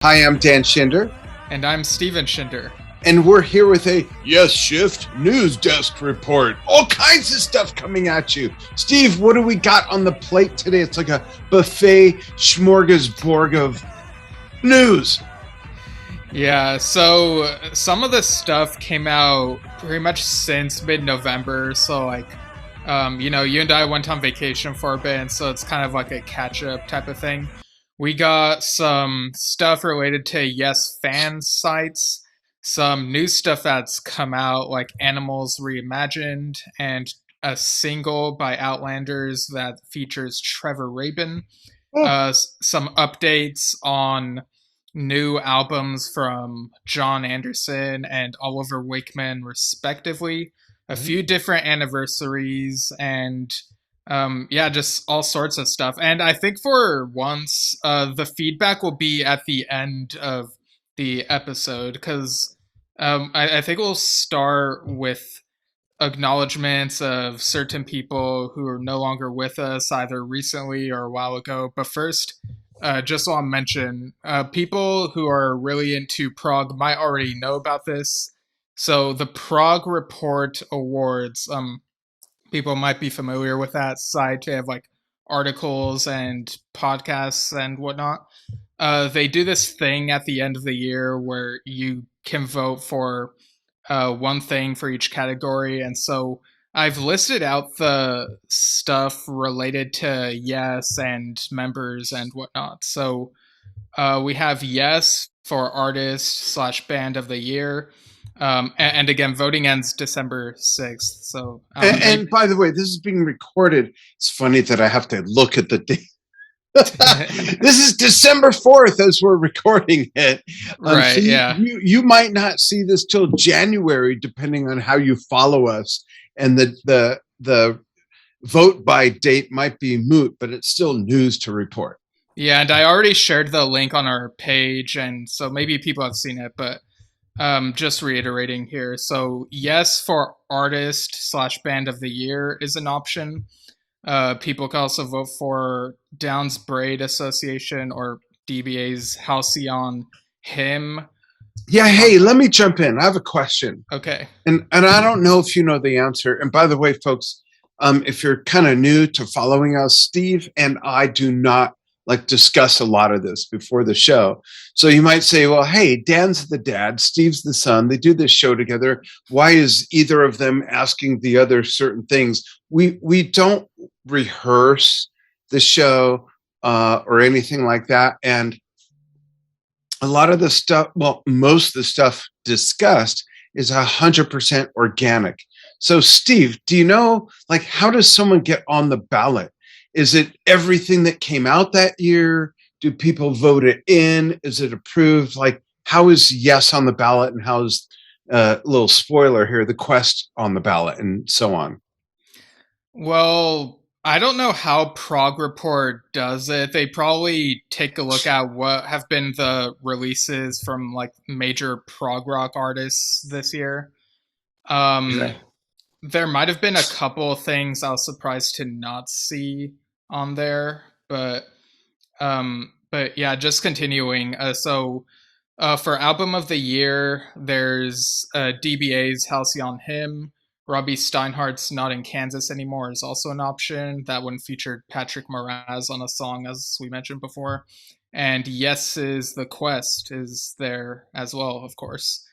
Hi, I'm Dan Schinder. And I'm Steven Schinder. And we're here with a Yesshift news desk report. All kinds of stuff coming at you. Steve, what do we got on the plate today? It's like a buffet smorgasbord of news. Yeah, so some of the stuff came out pretty much since mid-November. So you and I went on vacation for a bit, and so it's kind of like a catch-up type of thing. We got some stuff related to Yes fan sites, some new stuff that's come out, like Animals Reimagined, and a single by Outlanders that features Trevor Rabin. Some updates on new albums from John Anderson and Oliver Wakeman, respectively. A few different anniversaries and just all sorts of stuff. And I think for once, the feedback will be at the end of the episode, because I think we'll start with acknowledgements of certain people who are no longer with us, either recently or a while ago. But first, just want to mention, people who are really into prog might already know about this. So the Prog Report Awards, people might be familiar with that site. They have like articles and podcasts and whatnot. They do this thing at the end of the year where you can vote for one thing for each category. And so I've listed out the stuff related to Yes and members and whatnot. So we have Yes for artist/band of the year. And again, voting ends December 6th. So, and by the way, this is being recorded. It's funny that I have to look at the date. This is December 4th as we're recording it. Right. So yeah. You might not see this till January, depending on how you follow us. And the vote by date might be moot, but it's still news to report. Yeah, and I already shared the link on our page, and so maybe people have seen it, but just reiterating here. So Yes for artist/band of the year is an option. People can also vote for Downes Braid Association or DBA's Halcyon Hymn. Yeah, hey, let me jump in. I have a question. Okay. And I don't know if you know the answer. And by the way, folks, if you're kind of new to following us, Steve and I do not discuss a lot of this before the show. So you might say, well, hey, Dan's the dad, Steve's the son. They do this show together. Why is either of them asking the other certain things? We don't rehearse the show or anything like that. And a lot of the stuff, well, most of the stuff discussed is 100% organic. So Steve, do you know, how does someone get on the ballot? Is it everything that came out that year? Do people vote it in? Is it approved? How is Yes on the ballot, and how is, little spoiler here, the Quest on the ballot, and so on? Well, I don't know how Prog Report does it. They probably take a look at what have been the releases from major prog rock artists this year. Okay. There might have been a couple of things I was surprised to not see on there, but yeah, just continuing. So for album of the year, there's DBA's Halcyon Hymn. Robbie Steinhardt's Not in Kansas Anymore is also an option. That one featured Patrick Moraz on a song, as we mentioned before. And Yes's The Quest is there as well, of course.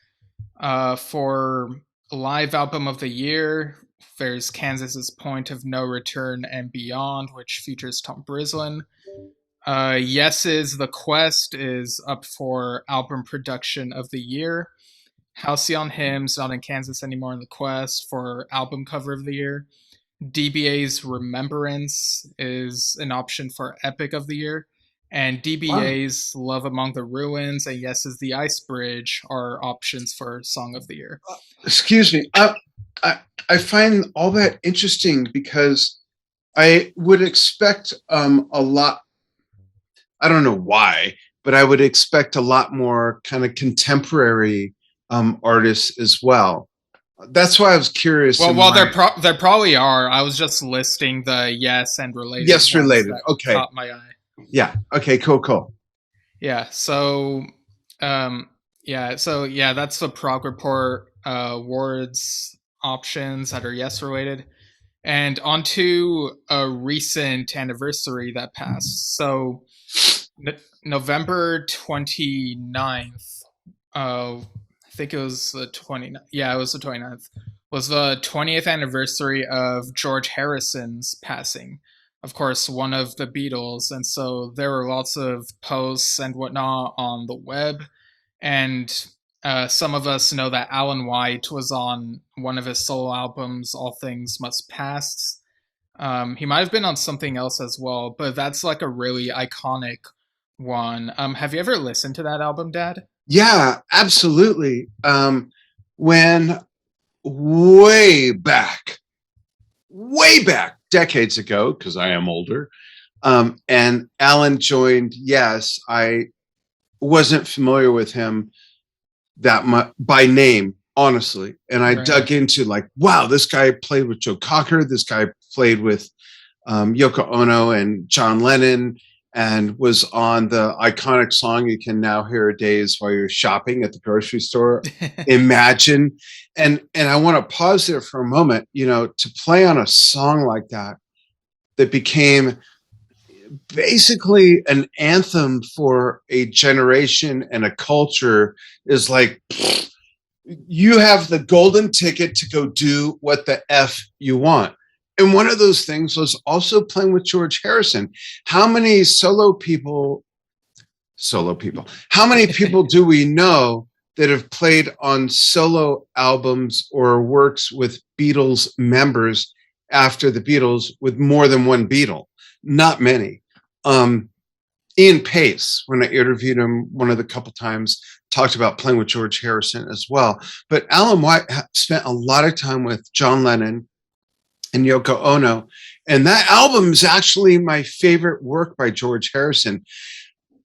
For live album of the year, there's Kansas's Point of No Return and Beyond, which features Tom Brislin. Yes's The Quest is up for album production of the year. Halcyon Hymn's Not in Kansas Anymore in The Quest for album cover of the year. DBA's Remembrance is an option for epic of the year. And DBA's Love Among the Ruins and Yes's The Ice Bridge are options for song of the year. Excuse me. I find all that interesting because I would expect a lot, I don't know why, but I would expect a lot more kind of contemporary artists as well. That's why I was curious. Well, there probably are. I was just listing the Yes and related. Yes, related. Okay. Caught my eye. Yeah. Okay. Cool. Yeah. Um, yeah, that's the Prog Report awards options that are yes related. And onto a recent anniversary that passed. So November 29th, I think it was the 29th. Yeah, it was the 29th. Was the 20th anniversary of George Harrison's passing. Of course, one of the Beatles. And so there were lots of posts and whatnot on the web. And some of us know that Alan White was on one of his solo albums, All Things Must Pass. He might have been on something else as well, but that's like a really iconic one. Have you ever listened to that album, Dad? Yeah, absolutely. When way back, decades ago, because I am older, and Alan joined, yes, I wasn't familiar with him that much by name, honestly. And I dug into like, wow, this guy played with Joe Cocker. This guy played with Yoko Ono and John Lennon, and was on the iconic song "You Can Now Hear Days" while you're shopping at the grocery store. Imagine. And I want to pause there for a moment. To play on a song like that became basically an anthem for a generation and a culture is like, you have the golden ticket to go do what the F you want. And one of those things was also playing with George Harrison. How many how many people do we know that have played on solo albums or works with Beatles members after the Beatles with more than one Beatle? Not many. Ian Pace, when I interviewed him one of the couple times, talked about playing with George Harrison as well. But Alan White spent a lot of time with John Lennon and Yoko Ono. And that album is actually my favorite work by George Harrison.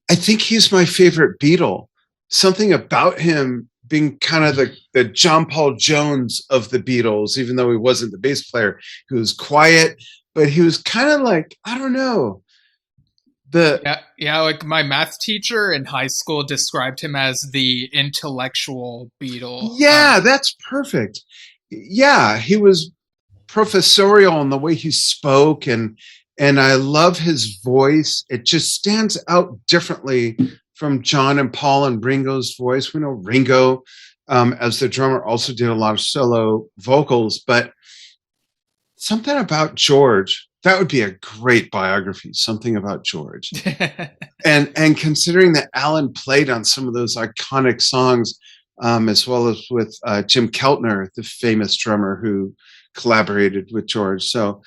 I think he's my favorite Beatle. Something about him being kind of the John Paul Jones of the Beatles, even though he wasn't the bass player. He was quiet, but he was kind of like, I don't know. Yeah, like my math teacher in high school described him as the intellectual Beatle. Yeah, that's perfect. Yeah, he was professorial in the way he spoke, and I love his voice. It just stands out differently from John and Paul and Ringo's voice. We know Ringo, as the drummer, also did a lot of solo vocals, but something about George, that would be a great biography, something about George. and considering that Alan played on some of those iconic songs, as well as with Jim Keltner, the famous drummer who collaborated with George. So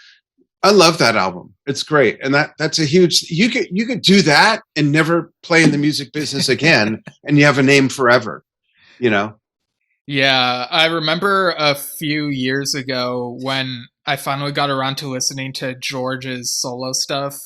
I love that album. It's great. And that's a huge, you could do that and never play in the music business again, and you have a name forever, Yeah, I remember a few years ago when I finally got around to listening to George's solo stuff.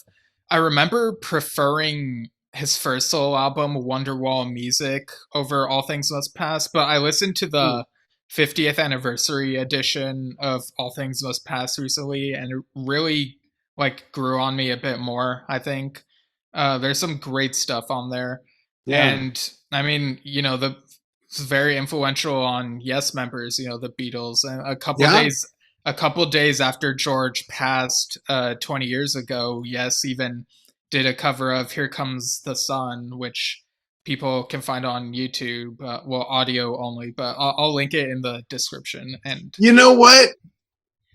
I remember preferring his first solo album, Wonderwall Music, over All Things Must Pass, but I listened to the 50th anniversary edition of All Things Must Pass recently, and it really like grew on me a bit more, I think. There's some great stuff on there. Yeah. And I mean, it's very influential on Yes members, the Beatles. And a couple days after George passed 20 years ago, Yes even did a cover of Here Comes the Sun, which people can find on YouTube. Well, audio only, but I'll link it in the description. And you know what?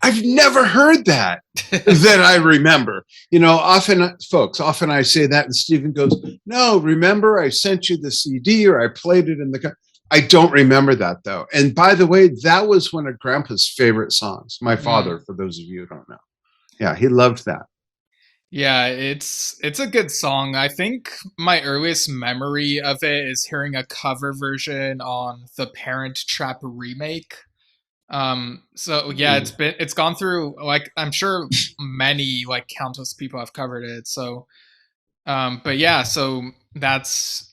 I've never heard that I remember. Often I say that, and Stephen goes, "No, remember I sent you the CD or I played it in the." I don't remember that though. And by the way, that was one of Grandpa's favorite songs. My father, for those of you who don't know, yeah, he loved that. Yeah, it's a good song. I think my earliest memory of it is hearing a cover version on the Parent Trap remake. So yeah, it's gone through, like, I'm sure many, like, countless people have covered it. So but yeah, so that's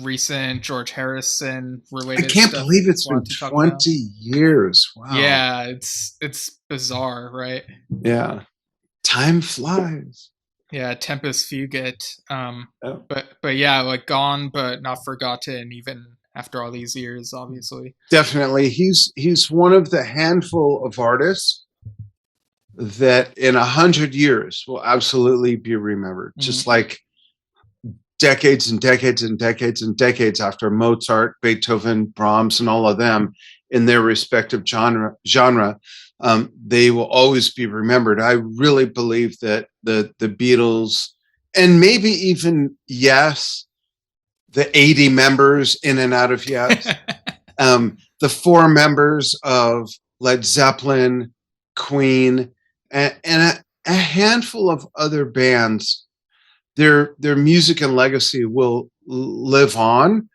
recent George Harrison related. I can't believe it's been 20 years. Wow. Yeah, it's bizarre, right? Yeah. Time flies. Yeah, Tempest Fugit. Oh. But yeah, like gone but not forgotten, even after all these years, obviously. Definitely, he's one of the handful of artists that in 100 years will absolutely be remembered. Just like decades and decades and decades and decades after Mozart, Beethoven, Brahms, and all of them in their respective genre, they will always be remembered. I really believe that the Beatles, and maybe even Yes, the 80 members in and out of Yes, the 4 members of Led Zeppelin, Queen, and a handful of other bands, their music and legacy will live on,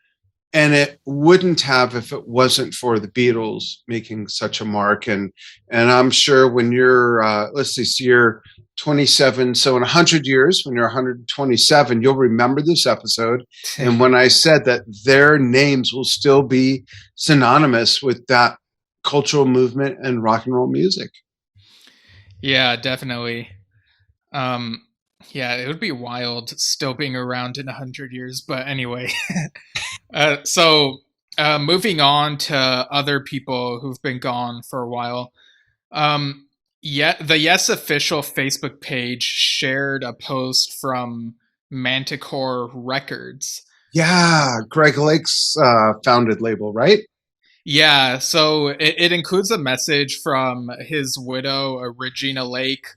and it wouldn't have if it wasn't for the Beatles making such a mark. And I'm sure when you're let's see, so you're 27, so in 100 years, when you're 127, you'll remember this episode, and when I said that their names will still be synonymous with that cultural movement and rock and roll music. Yeah, definitely. Yeah, it would be wild still being around in 100 years. But anyway, so moving on to other people who've been gone for a while. Yeah, the Yes official Facebook page shared a post from Manticore Records. Yeah, Greg Lake's founded label, right? Yeah, so it includes a message from his widow, Regina Lake.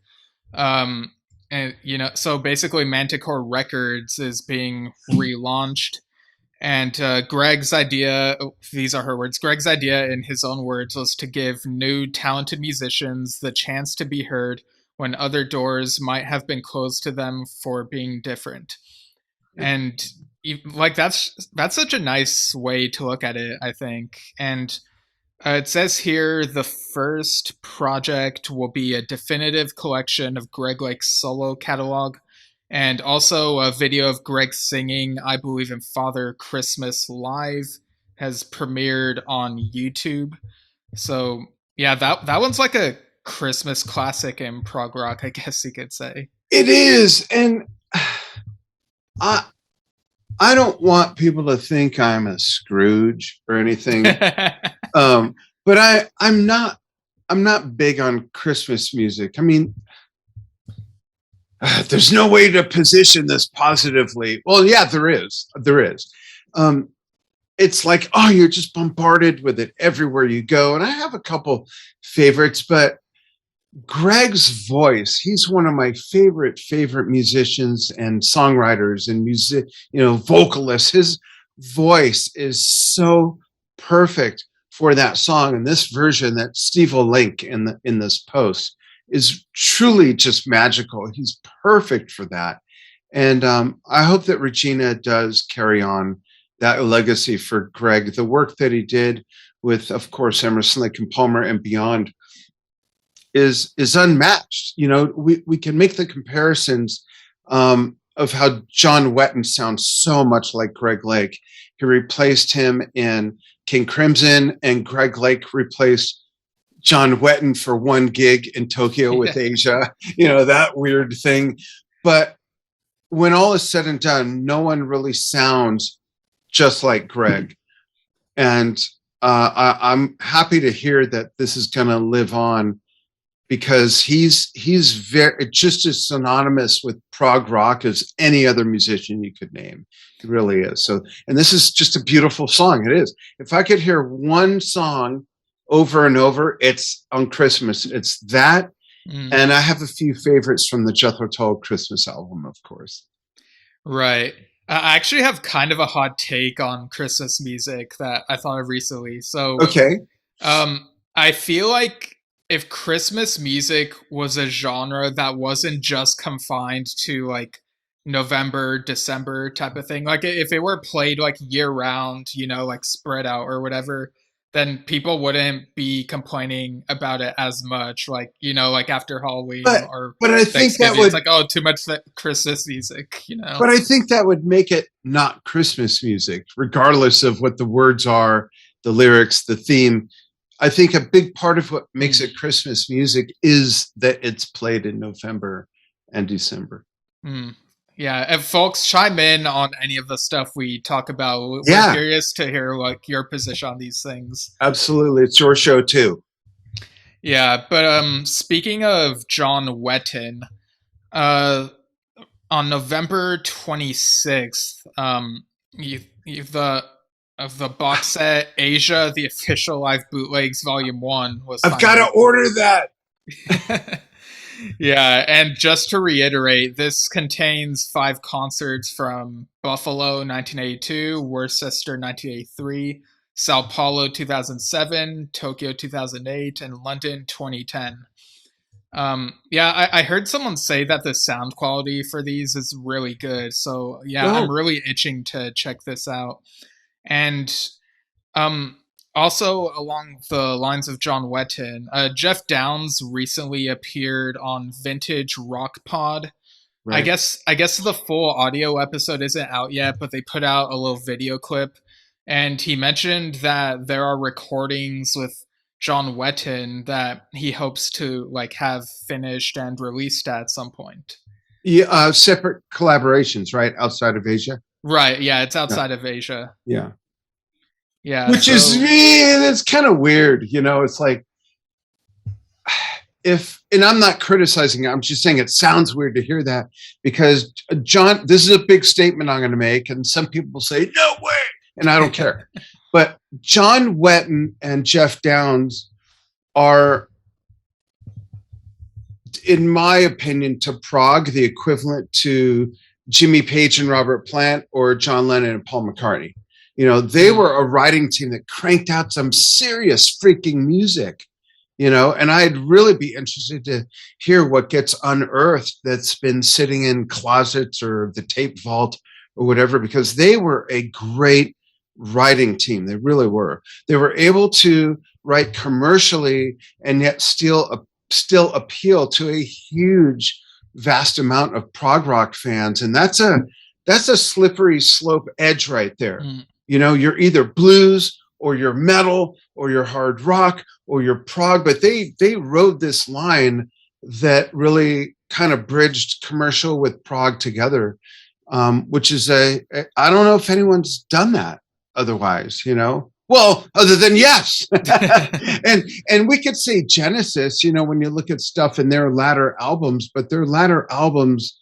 And so basically Manticore Records is being relaunched, and Greg's idea, these are her words, Greg's idea in his own words was to give new talented musicians the chance to be heard when other doors might have been closed to them for being different. And like that's such a nice way to look at it, I think. And it says here the first project will be a definitive collection of Greg Lake's solo catalog, and also a video of Greg singing I Believe in Father Christmas live has premiered on YouTube. So yeah, that one's like a Christmas classic in prog rock, I guess you could say. It is, and I don't want people to think I'm a Scrooge or anything, but I'm not big on Christmas music. I mean, there's no way to position this positively. Well, yeah, there is. It's like, oh, you're just bombarded with it everywhere you go. And I have a couple favorites, but Greg's voice, he's one of my favorite musicians and songwriters and vocalists. His voice is so perfect for that song. And this version that Steve will link in this post is truly just magical. He's perfect for that. And I hope that Regina does carry on that legacy for Greg. The work that he did with, of course, Emerson, Lake and Palmer and beyond is unmatched. We can make the comparisons of how John Wetton sounds so much like Greg Lake. He replaced him in King Crimson, and Greg Lake replaced John Wetton for one gig in Tokyo with Asia, that weird thing. But when all is said and done, no one really sounds just like Greg. And I'm happy to hear that this is going to live on, because he's very just as synonymous with prog rock as any other musician you could name. He really is. So, and this is just a beautiful song. It is. If I could hear one song over and over, it's on Christmas. It's that. And I have a few favorites from the Jethro Tull Christmas album, of course. Right. I actually have kind of a hot take on Christmas music that I thought of recently. So, okay. I feel like if Christmas music was a genre that wasn't just confined to like November, December type of thing, like if it were played like year round, like spread out or whatever, then people wouldn't be complaining about it as much, like, like after Halloween but I think that would, it's like, oh, too much Christmas music, But I think that would make it not Christmas music, regardless of what the words are, the lyrics, the theme. I think a big part of what makes it Christmas music is that it's played in November and December. Hmm. Yeah, if folks chime in on any of the stuff we talk about, we're Yeah, curious to hear like your position on these things. absolutely. It's your show too. Yeah, but speaking of John Wetton, uh, on November 26th, the of the box set Asia, the official live bootlegs volume 1 was I've got to finally order that. Yeah, and just to reiterate, this contains 5 concerts from Buffalo 1982, Worcester 1983, Sao Paulo 2007, Tokyo 2008, and London 2010. Yeah, I heard someone say that the sound quality for these is really good. So yeah, I'm Oh, really itching to check this out. And um, also along the lines of John Wetton, Geoff Downes recently appeared on Vintage Rock Pod. right. I guess the full audio episode isn't out yet, but they put out a little video clip, and he mentioned that there are recordings with John Wetton that he hopes to like have finished and released at some point. Yeah, separate collaborations, right? Outside of Asia. Right, yeah, it's Yeah. outside of Asia. Yeah. Yeah, Which is, so it's kind of weird. It's like, and I'm not criticizing it, I'm just saying it sounds weird to hear that because John, this is a big statement I'm going to make, and some people will say, no way, and I don't care. But John Wetton and Geoff Downes are, in my opinion, to Prog, the equivalent to Jimmy Page and Robert Plant or John Lennon and Paul McCartney. They were a writing team that cranked out some serious freaking music. And I'd really be interested to hear what gets unearthed that's been sitting in closets or the tape vault or whatever, because they were a great writing team. They really were. They were able to write commercially and yet still appeal to a huge, vast amount of prog rock fans. And that's a slippery slope edge right there. You're either blues or you're metal or you're hard rock or you're prog, but they rode this line that really kind of bridged commercial with prog together, which is I don't know if anyone's done that otherwise, well, other than Yes. and we could say Genesis, when you look at stuff in their latter albums, but their latter albums,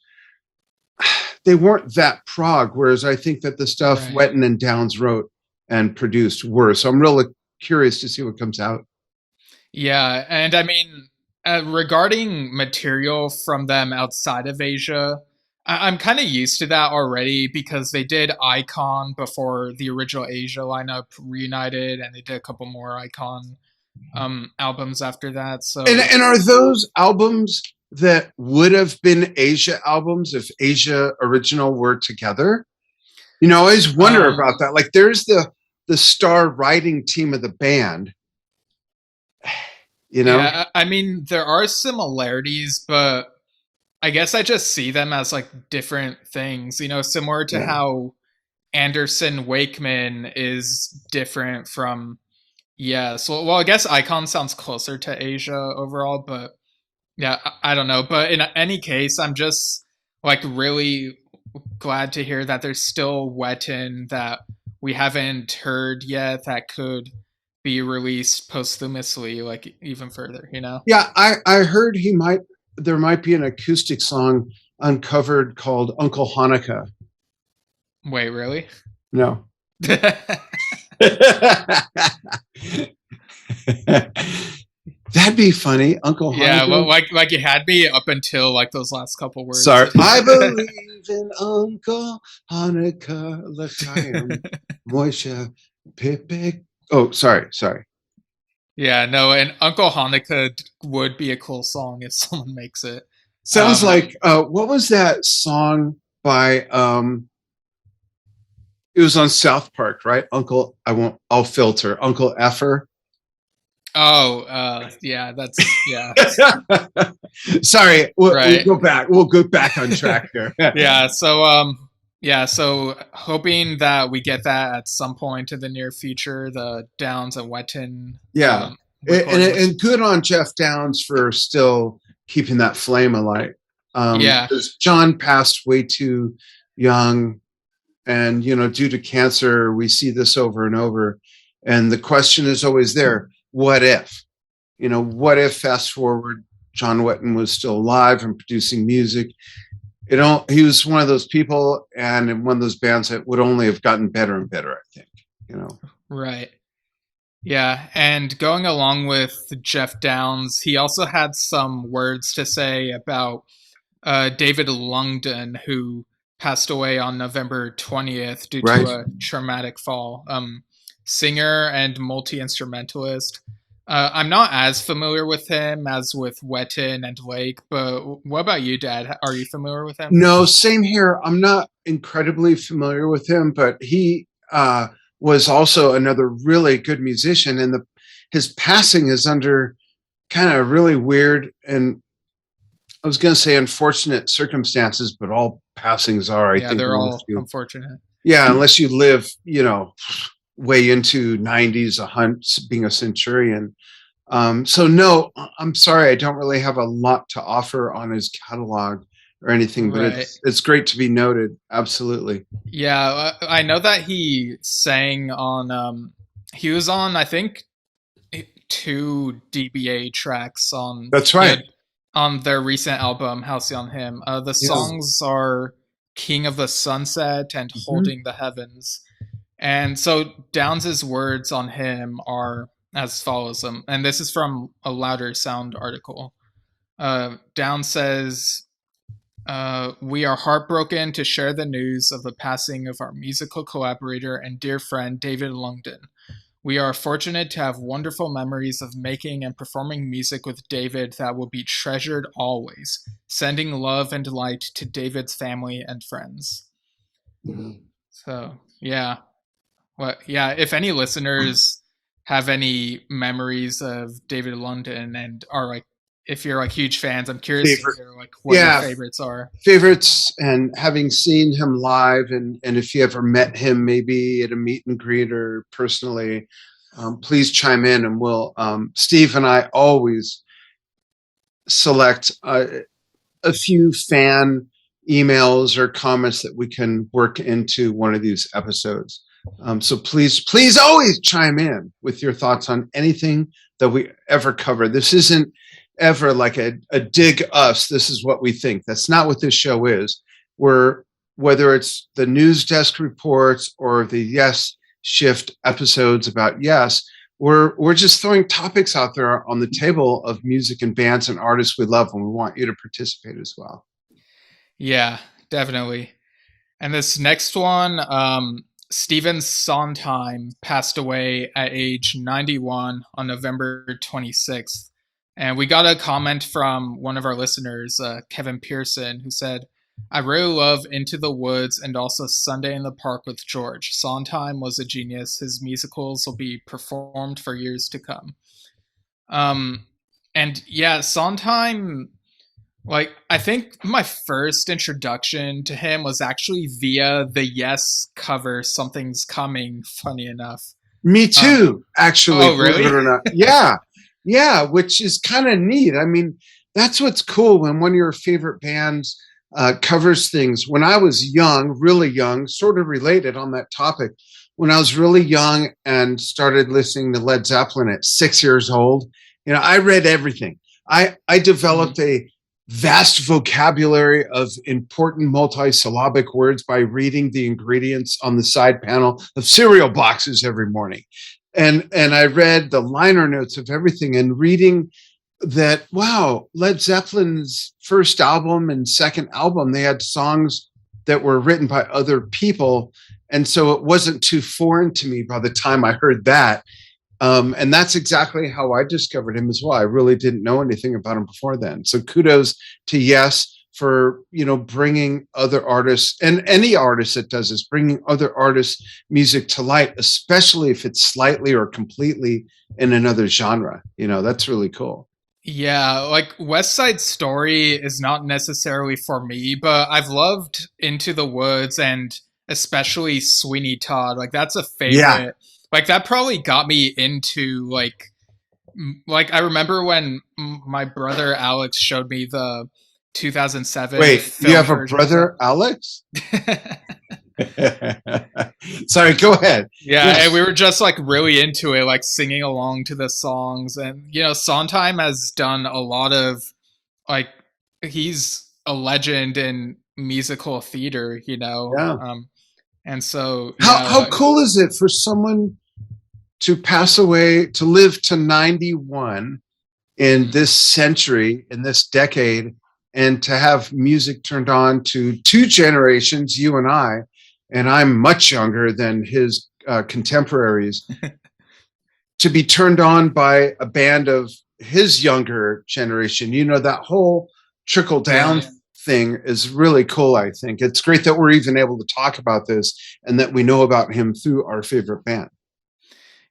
they weren't that prog, whereas I think that the stuff right. Wetton and Downes wrote and produced were. So I'm really curious to see what comes out. Yeah, and I mean, regarding material from them outside of Asia, I'm kind of used to that already because they did Icon before the original Asia lineup reunited, and they did a couple more Icon albums after that. So, and are those albums that would have been Asia albums if Asia original were together? I always wonder about that. Like, there's the star writing team of the band. Yeah, I mean, there are similarities, but I guess I just see them as like different things, similar to how Anderson Wakeman is different from Yes. Well, I guess Icon sounds closer to Asia overall, but yeah, I don't know. But in any case, I'm just like really glad to hear that there's still Wetton that we haven't heard yet that could be released posthumously, like even further, Yeah, I heard there might be an acoustic song uncovered called Uncle Hanukkah. Wait, really? No. That'd be funny, Uncle Hanukkah. Yeah, well, like you had me up until like those last couple words. Sorry, I believe in Uncle Hanukkah, L'chaim, Moshe, Pipik. Oh, sorry. Yeah, no, and Uncle Hanukkah would be a cool song if someone makes it. Sounds like what was that song by? It was on South Park, right? I'll filter Uncle Effer. Oh, yeah, that's yeah. Sorry, we'll go back. We'll go back on track here. Yeah, so hoping that we get that at some point in the near future. The Downes and Wetton. Yeah, and good on Geoff Downes for still keeping that flame alight. Yeah. Because John passed way too young, and due to cancer, we see this over and over. And the question is always there: what if? What if fast forward, John Wetton was still alive and producing music? He was one of those people, and in one of those bands that would only have gotten better and better, I think. Right. Yeah, and going along with Geoff Downes, he also had some words to say about David Longdon, who passed away on November 20th due to Right. a traumatic fall. Singer and multi-instrumentalist. I'm not as familiar with him as with Wetton and Lake, but what about you, Dad? Are you familiar with him? No, same here. I'm not incredibly familiar with him, but he was also another really good musician, and his passing is under kind of really weird, and I was going to say unfortunate circumstances, but all passings are, I think. They're all unfortunate. Yeah, unless you live, way into 90s, being a centurion. So no, I'm sorry, I don't really have a lot to offer on his catalog or anything, but it's great to be noted. Absolutely. Yeah, I know that he sang on. He was on, I think, 2 DBA tracks on. That's right. On their recent album, Halcyon Hymn. The songs are King of the Sunset and Holding the Heavens. And so Downes' words on him are as follows. And this is from a Louder Sound article. Downes says, we are heartbroken to share the news of the passing of our musical collaborator and dear friend, David Longdon. We are fortunate to have wonderful memories of making and performing music with David that will be treasured always, sending love and light to David's family and friends. Mm-hmm. So, yeah. Well, yeah, if any listeners have any memories of David Longdon and are if you're huge fans, I'm curious to hear what your favorites are. Favorites, and having seen him live, and if you ever met him, maybe at a meet and greet or personally, please chime in, and we'll. Steve and I always select a few fan emails or comments that we can work into one of these episodes. So please always chime in with your thoughts on anything that we ever cover. This isn't ever like a dig us, this is what we think. That's not what this show is. Whether it's the news desk reports or the Yesshift episodes about Yes, we're just throwing topics out there on the table of music and bands and artists we love, and we want you to participate as well. Yeah, definitely. And this next one, Stephen Sondheim passed away at age 91 on November 26th. And we got a comment from one of our listeners, Kevin Pearson, who said, I really love Into the Woods and also Sunday in the Park with George. Sondheim was a genius. His musicals will be performed for years to come. And yeah, Sondheim, I think my first introduction to him was actually via the Yes cover, Something's Coming, funny enough. Me too, actually. Oh, really? Believe it or not. Yeah. Yeah, which is kind of neat. I mean, that's what's cool when one of your favorite bands covers things. When I was young, really young, sort of related on that topic, when I was really young and started listening to Led Zeppelin at 6 years old, I read everything. I developed a vast vocabulary of important multisyllabic words by reading the ingredients on the side panel of cereal boxes every morning. And I read the liner notes of everything, and reading that, wow, Led Zeppelin's first album and second album, they had songs that were written by other people. And so it wasn't too foreign to me by the time I heard that. And that's exactly how I discovered him as well. I really didn't know anything about him before then. So kudos to Yes for, bringing other artists, and any artist that does this, bringing other artists' music to light, especially if it's slightly or completely in another genre. That's really cool. Yeah, West Side Story is not necessarily for me, but I've loved Into the Woods and especially Sweeney Todd. That's a favorite. Yeah. That probably got me into I remember when my brother Alex showed me the 2007 Wait, film you have a version. brother, Alex? Sorry, go ahead. Yeah, Yes. and we were just like really into it, like singing along to the songs. And Sondheim has done a lot of like he's a legend in musical theater, Yeah. and so How cool is it for someone to pass away, to live to 91 in this century, in this decade, and to have music turned on to two generations, you and I'm much younger than his contemporaries, to be turned on by a band of his younger generation. That whole trickle down thing is really cool. I think it's great that we're even able to talk about this and that we know about him through our favorite band.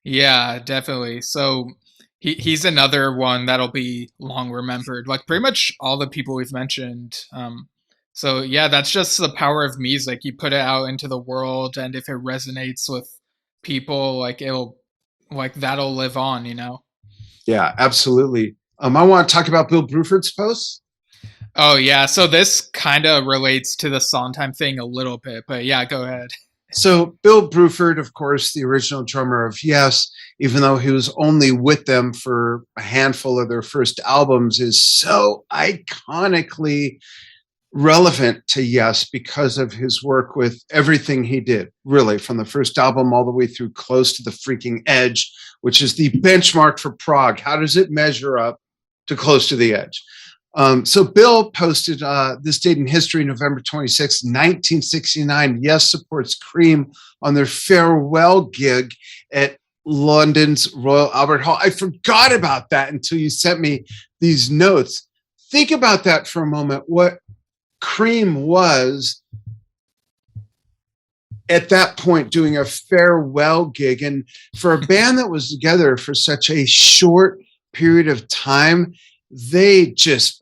Yeah, definitely. So he's another one that'll be long remembered, like pretty much all the people we've mentioned. So yeah, that's just the power of music. You put it out into the world, and if it resonates with people, that'll live on, Yeah, absolutely. I want to talk about Bill Bruford's post. Oh yeah, so this kind of relates to the Sondheim thing a little bit, but yeah, go ahead. So Bill Bruford, of course, the original drummer of Yes, even though he was only with them for a handful of their first albums, is so iconically relevant to Yes because of his work with everything he did, really, from the first album all the way through Close to the Freaking Edge, which is the benchmark for prog. How does it measure up to Close to the Edge? So Bill posted this date in history, November 26, 1969. Yes supports Cream on their farewell gig at London's Royal Albert Hall. I forgot about that until you sent me these notes. Think about that for a moment. What Cream was at that point doing a farewell gig. And for a band that was together for such a short period of time, they just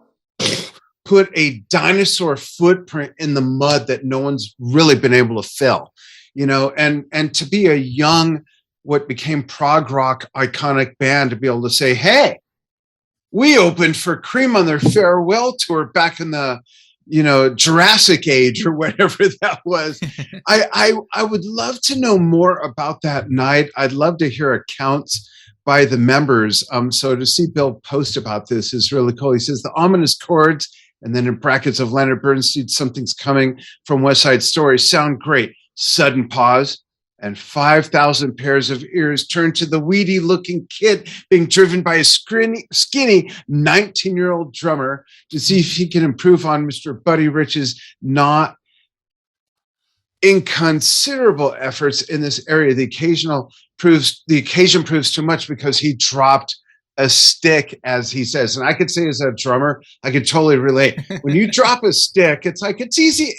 put a dinosaur footprint in the mud that no one's really been able to fill, and to be a young, what became prog rock iconic band, to be able to say, hey, we opened for Cream on their farewell tour back in the Jurassic Age or whatever that was. I would love to know more about that night. I'd love to hear accounts by the members. So to see Bill post about this is really cool. He says the ominous chords, and then in brackets of Leonard Bernstein, Something's Coming from West Side Story, sound great. Sudden pause, and 5,000 pairs of ears turn to the weedy-looking kid being driven by a skinny 19-year-old drummer to see if he can improve on Mr. Buddy Rich's not inconsiderable efforts in this area. The occasion proves too much because he dropped a stick, as he says. And I could say, as a drummer, I could totally relate. When you drop a stick, it's easy.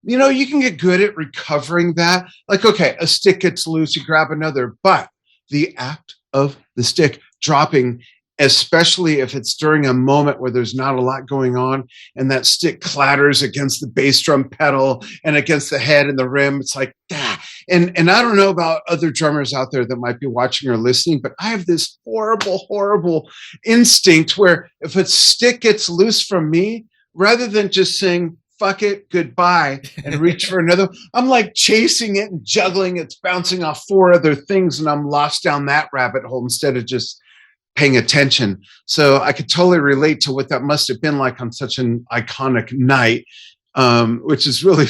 You can get good at recovering that. Like, okay, a stick gets loose, you grab another, but the act of the stick dropping, especially if it's during a moment where there's not a lot going on and that stick clatters against the bass drum pedal and against the head and the rim, it's like, ah. And I don't know about other drummers out there that might be watching or listening, but I have this horrible, horrible instinct where if a stick gets loose from me, rather than just saying, fuck it, goodbye, and reach for another, I'm like chasing it and juggling. It's bouncing off 4 other things, and I'm lost down that rabbit hole instead of just paying attention. So I could totally relate to what that must have been like on such an iconic night, which is really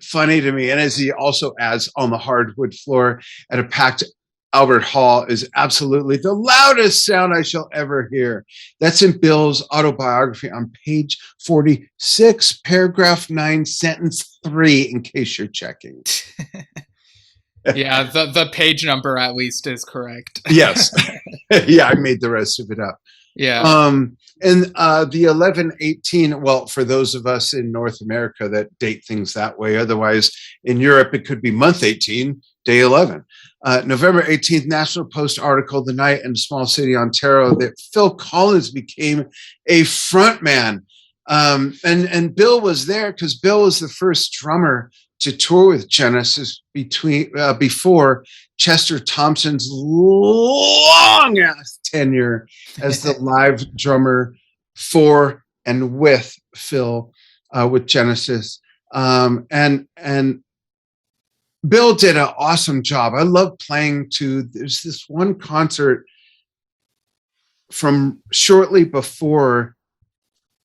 funny to me. And as he also adds, on the hardwood floor at a packed Albert Hall is absolutely the loudest sound I shall ever hear. That's in Bill's autobiography on page 46, paragraph 9, sentence 3, in case you're checking. Yeah, the page number at least is correct. Yes. Yeah, I made the rest of it up. Yeah. And the 11/18, well, for those of us in North America that date things that way, otherwise in Europe, it could be month 18, day 11. November 18th, National Post article, the night in a small city, Ontario, that Phil Collins became a frontman. And Bill was there because Bill was the first drummer to tour with Genesis before Chester Thompson's long-ass tenure as the live drummer for and with Phil with Genesis. And Bill did an awesome job. I love playing to, there's this one concert from shortly before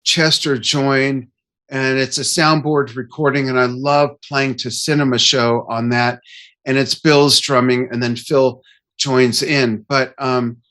Chester joined, and it's a soundboard recording, and I love playing to Cinema Show on that, and it's Bill's drumming, and then Phil joins in. But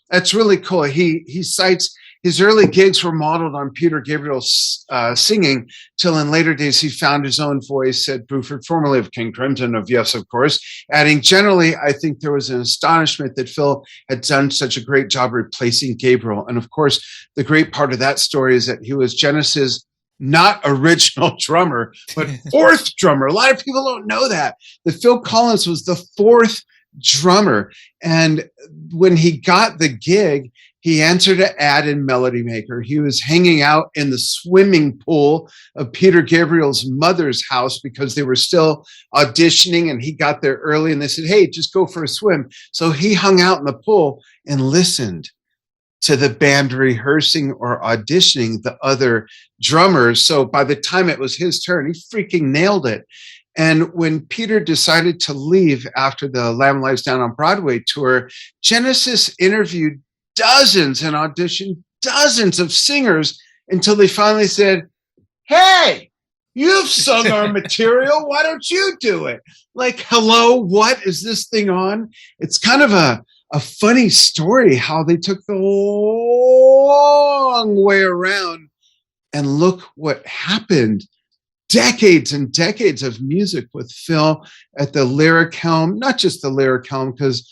that's really cool. He cites his early gigs were modeled on Peter Gabriel's singing, till in later days he found his own voice, said Bruford, formerly of King Crimson, of Yes, of course, adding, generally, I think there was an astonishment that Phil had done such a great job replacing Gabriel. And of course, the great part of that story is that he was Genesis' not original drummer, but fourth drummer. A lot of people don't know that Phil Collins was the fourth drummer. And when he got the gig, he answered an ad in Melody Maker. He was hanging out in the swimming pool of Peter Gabriel's mother's house because they were still auditioning, and he got there early, and they said, hey, just go for a swim. So he hung out in the pool and listened to the band rehearsing or auditioning the other drummers. So by the time it was his turn, he freaking nailed it. And when Peter decided to leave after the Lamb Lies Down on Broadway tour, Genesis interviewed dozens and auditioned dozens of singers until they finally said, hey, you've sung our material. Why don't you do it? Like, hello, what is this thing on? It's kind of a funny story how they took the long way around, and look what happened. Decades and decades of music with Phil at the lyric helm, not just the lyric helm, because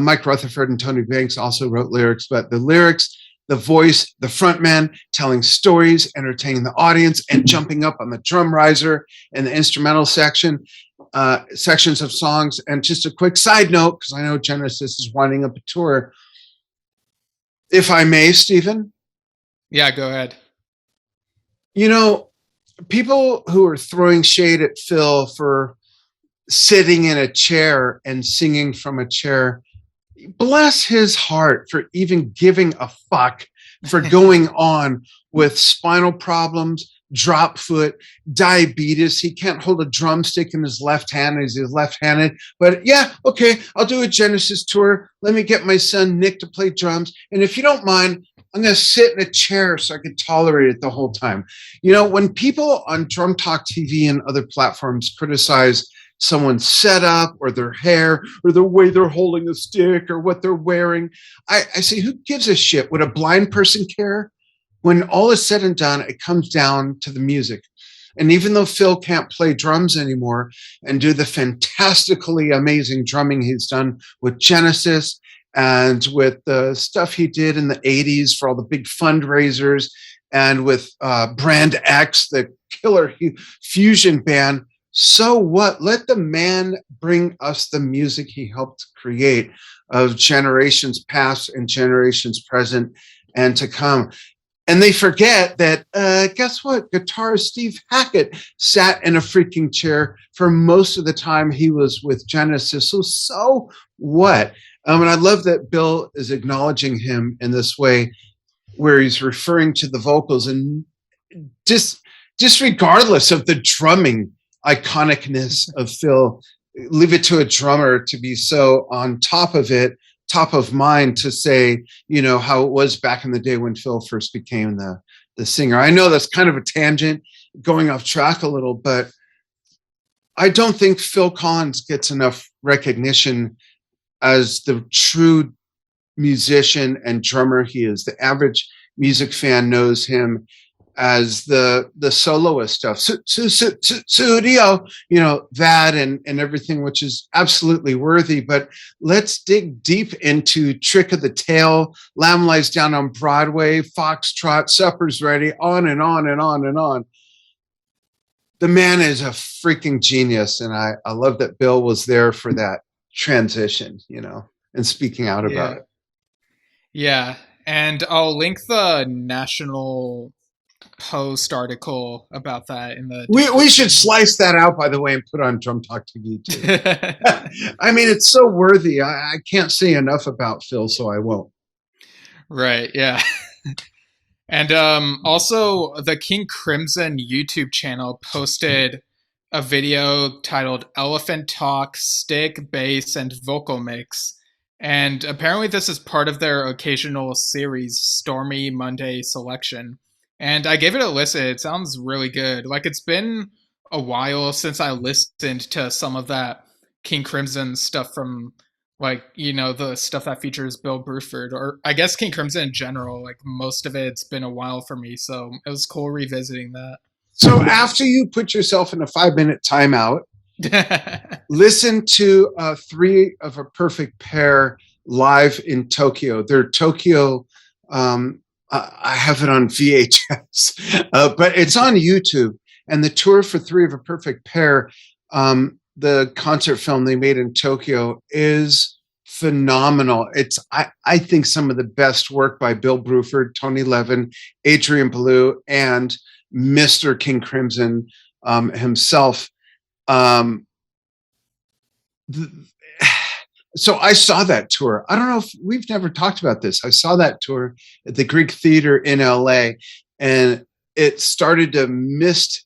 Mike Rutherford and Tony Banks also wrote lyrics, but the lyrics, the voice, the front man telling stories, entertaining the audience, and jumping up on the drum riser and the instrumental sections of songs. And just a quick side note, because I know Genesis is winding up a tour. If I may, Stephen? Yeah, go ahead. You know, people who are throwing shade at Phil for sitting in a chair and singing from a chair, bless his heart for even giving a fuck, for going on with spinal problems, drop foot, diabetes. He can't hold a drumstick in his left hand as he's left-handed. But yeah, okay, I'll do a Genesis tour. Let me get my son Nick to play drums. And if you don't mind, I'm going to sit in a chair so I can tolerate it the whole time. You know, when people on Drum Talk TV and other platforms criticize someone's setup or their hair or the way they're holding a stick or what they're wearing, I say, who gives a shit? Would a blind person care? When all is said and done, it comes down to the music. And even though Phil can't play drums anymore and do the fantastically amazing drumming he's done with Genesis and with the stuff he did in the 80s for all the big fundraisers, and with Brand X, the killer fusion band, so what? Let the man bring us the music he helped create of generations past and generations present and to come. And they forget that, guess what? Guitarist Steve Hackett sat in a freaking chair for most of the time he was with Genesis. So what? And I love that Bill is acknowledging him in this way, where he's referring to the vocals, and disregardless of the drumming iconicness of Phil, leave it to a drummer to be so on top of it, top of mind, to say, you know, how it was back in the day when Phil first became the singer. I know that's kind of a tangent, going off track a little, but I don't think Phil Collins gets enough recognition as the true musician and drummer he is. The average music fan knows him as the soloist stuff, studio, you know, that and everything, which is absolutely worthy. But let's dig deep into Trick of the Tail, Lamb Lies Down on Broadway, Foxtrot, Supper's Ready, on and on and on and on. The man is a freaking genius, and I love that Bill was there for that transition, you know, and speaking out about it. Yeah, and I'll link the National Post article about that in the. We should slice that out, by the way, and put on Drum Talk TV too. I mean, it's so worthy. I can't say enough about Phil, so I won't. Right. Yeah. And also, the King Crimson YouTube channel posted a video titled Elephant Talk, Stick, Bass, and Vocal Mix. And apparently, this is part of their occasional series, Stormy Monday Selection. And I gave it a listen. It sounds really good. Like, it's been a while since I listened to some of that King Crimson stuff from, like, you know, the stuff that features Bill Bruford, or I guess King Crimson in general. Like, most of it's been a while for me, so it was cool revisiting So after you put yourself in a 5-minute timeout, that. listen to Three of a Perfect Pair live in Tokyo. Their Tokyo, I have it on VHS, but it's on YouTube. And the tour for Three of a Perfect Pair, the concert film they made in Tokyo, is phenomenal. It's, I think, some of the best work by Bill Bruford, Tony Levin, Adrian Belew, and Mr. King Crimson himself. So I saw that tour. I don't know if we've never talked about this. I saw that tour at the Greek Theater in LA, and it started to mist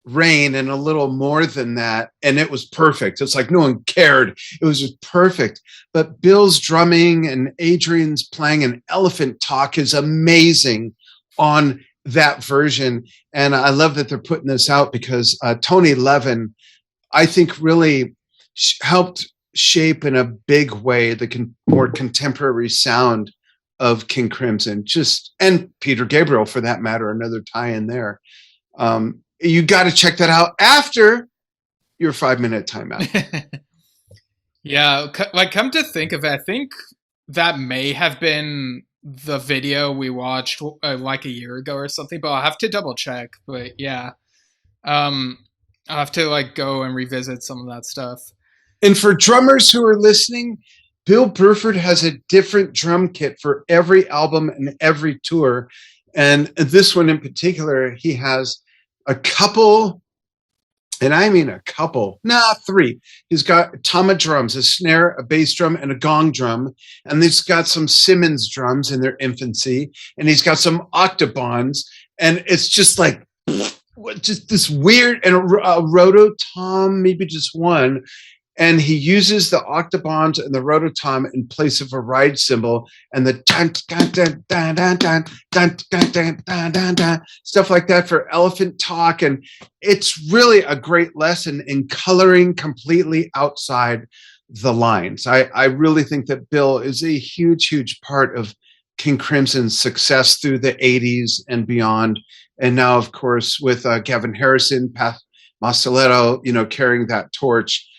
rain and a little more than that, and it was perfect. It's like no one cared. It was just perfect. But Bill's drumming and Adrian's playing an Elephant Talk is amazing on that version. And I love that they're putting this out because Tony Levin, I think, really helped shape in a big way the more contemporary sound of King Crimson, and Peter Gabriel for that matter, another tie in there. You got to check that out after your 5-minute timeout. Yeah, like, come to think of it, I think that may have been the video we watched like a year ago or something, but I'll have to double check. But yeah, I'll have to like go and revisit some of that stuff. And for drummers who are listening, Bill Bruford has a different drum kit for every album and every tour. And this one in particular, he has a couple, and I mean a couple, three. He's got Tama drums, a snare, a bass drum, and a gong drum. And he's got some Simmons drums in their infancy. And he's got some octobons. And it's just like, just this weird, and a rototom, maybe just one. And he uses the octobons and the rototom in place of a ride cymbal, and the stuff like that for Elephant Talk. And it's really a great lesson in coloring completely outside the lines. I really think that Bill is a huge, huge part of King Crimson's success through the 80s and beyond. And now, of course, with Gavin Harrison, Pat Massaletto, carrying that torch.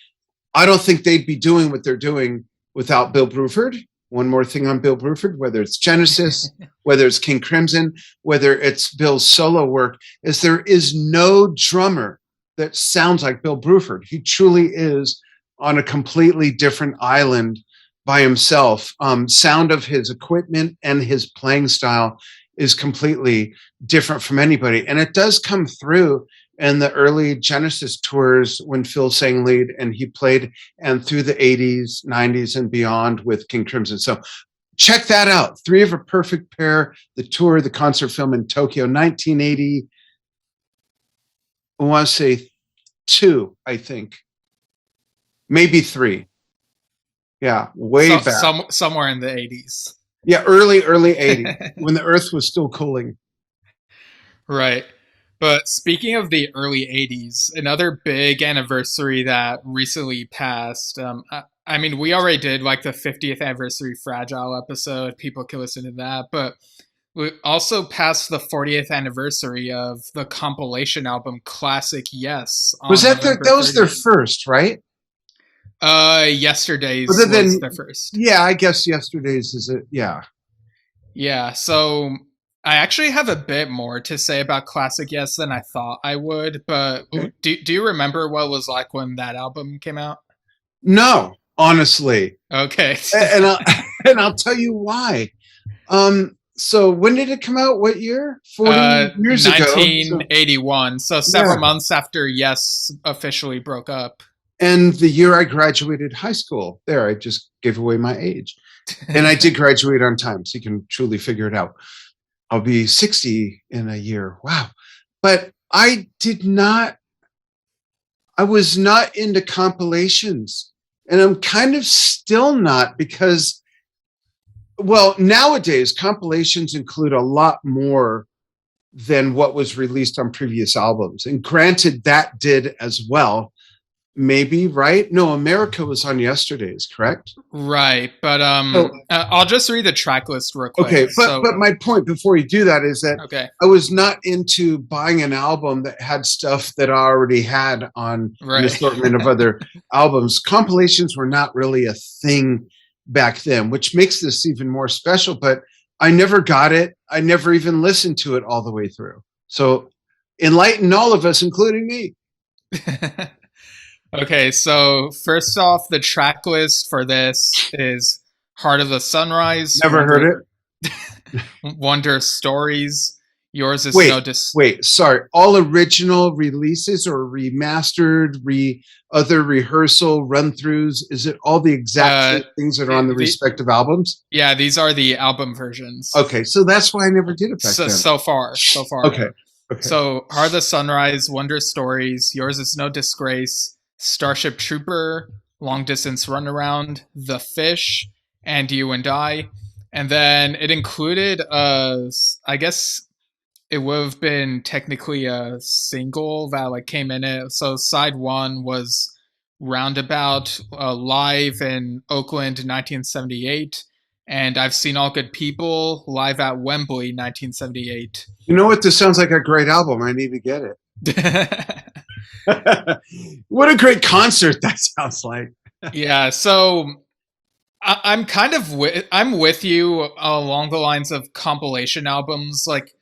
I don't think they'd be doing what they're doing without Bill Bruford. One more thing on Bill Bruford, whether it's Genesis, whether it's King Crimson, whether it's Bill's solo work, is there is no drummer that sounds like Bill Bruford. He truly is on a completely different island by himself. Sound of his equipment and his playing style is completely different from anybody. And it does come through in the early Genesis tours when Phil sang lead and he played, and through the 80s, 90s, and beyond with King Crimson. So check that out. Three of a Perfect Pair, the tour, the concert film in Tokyo, 1980. I want to say 2, I think. Maybe 3. Yeah, way back. Somewhere in the 80s. Yeah, early 80s, when the earth was still cooling. Right. But speaking of the early 80s, another big anniversary that recently passed, I mean, we already did like the 50th anniversary Fragile episode. People can listen to that. But we also passed the 40th anniversary of the compilation album Classic Yes. Was that that was their first, right? Yesterday's was their first. Yeah, I guess Yesterday's is it. Yeah. Yeah, so I actually have a bit more to say about Classic Yes than I thought I would, but do you remember what it was like when that album came out? No, honestly. Okay. and I'll tell you why. So when did it come out? What year? 40 years 1981. So several months after Yes officially broke up. And the year I graduated high school. There, I just gave away my age. And I did graduate on time, so you can truly figure it out. I'll be 60 in a year. Wow. But I was not into compilations. And I'm kind of still not because, well, nowadays compilations include a lot more than what was released on previous albums. And granted, that did as well. Maybe, right? No, America was on yesterday's, correct? Right, but So I'll just read the track list real quick. okay, but So, but my point before you do that is that okay, I was not into buying an album that had stuff that I already had on an right. assortment of other albums. Compilations were not really a thing back then, which makes this even more special. But I never got it. I never even listened to it all the way through. So enlighten all of us, including me. Okay, so first off, the track list for this is Heart of the Sunrise, Never heard it. Wonder Stories, Yours is Wait, No Dis. wait, sorry. All original releases or remastered, other rehearsal run-throughs? Is it all the exact Uh, same things that are on the respective albums? yeah, these are the album versions. Okay, so that's why I never did it back then. So far. Okay, okay. So Heart of the Sunrise, Wonder Stories, Yours is No Disgrace, Starship Trooper, Long Distance Runaround, The Fish, and You and I. And then it included, I guess it would have been technically a single that like came in it. So side one was Roundabout, live in Oakland, 1978, and I've Seen All Good People live at Wembley, 1978. You know what? This sounds like a great album. I need to get it. What a great concert that sounds like. Yeah, so I'm kind of I'm with you along the lines of compilation albums. Like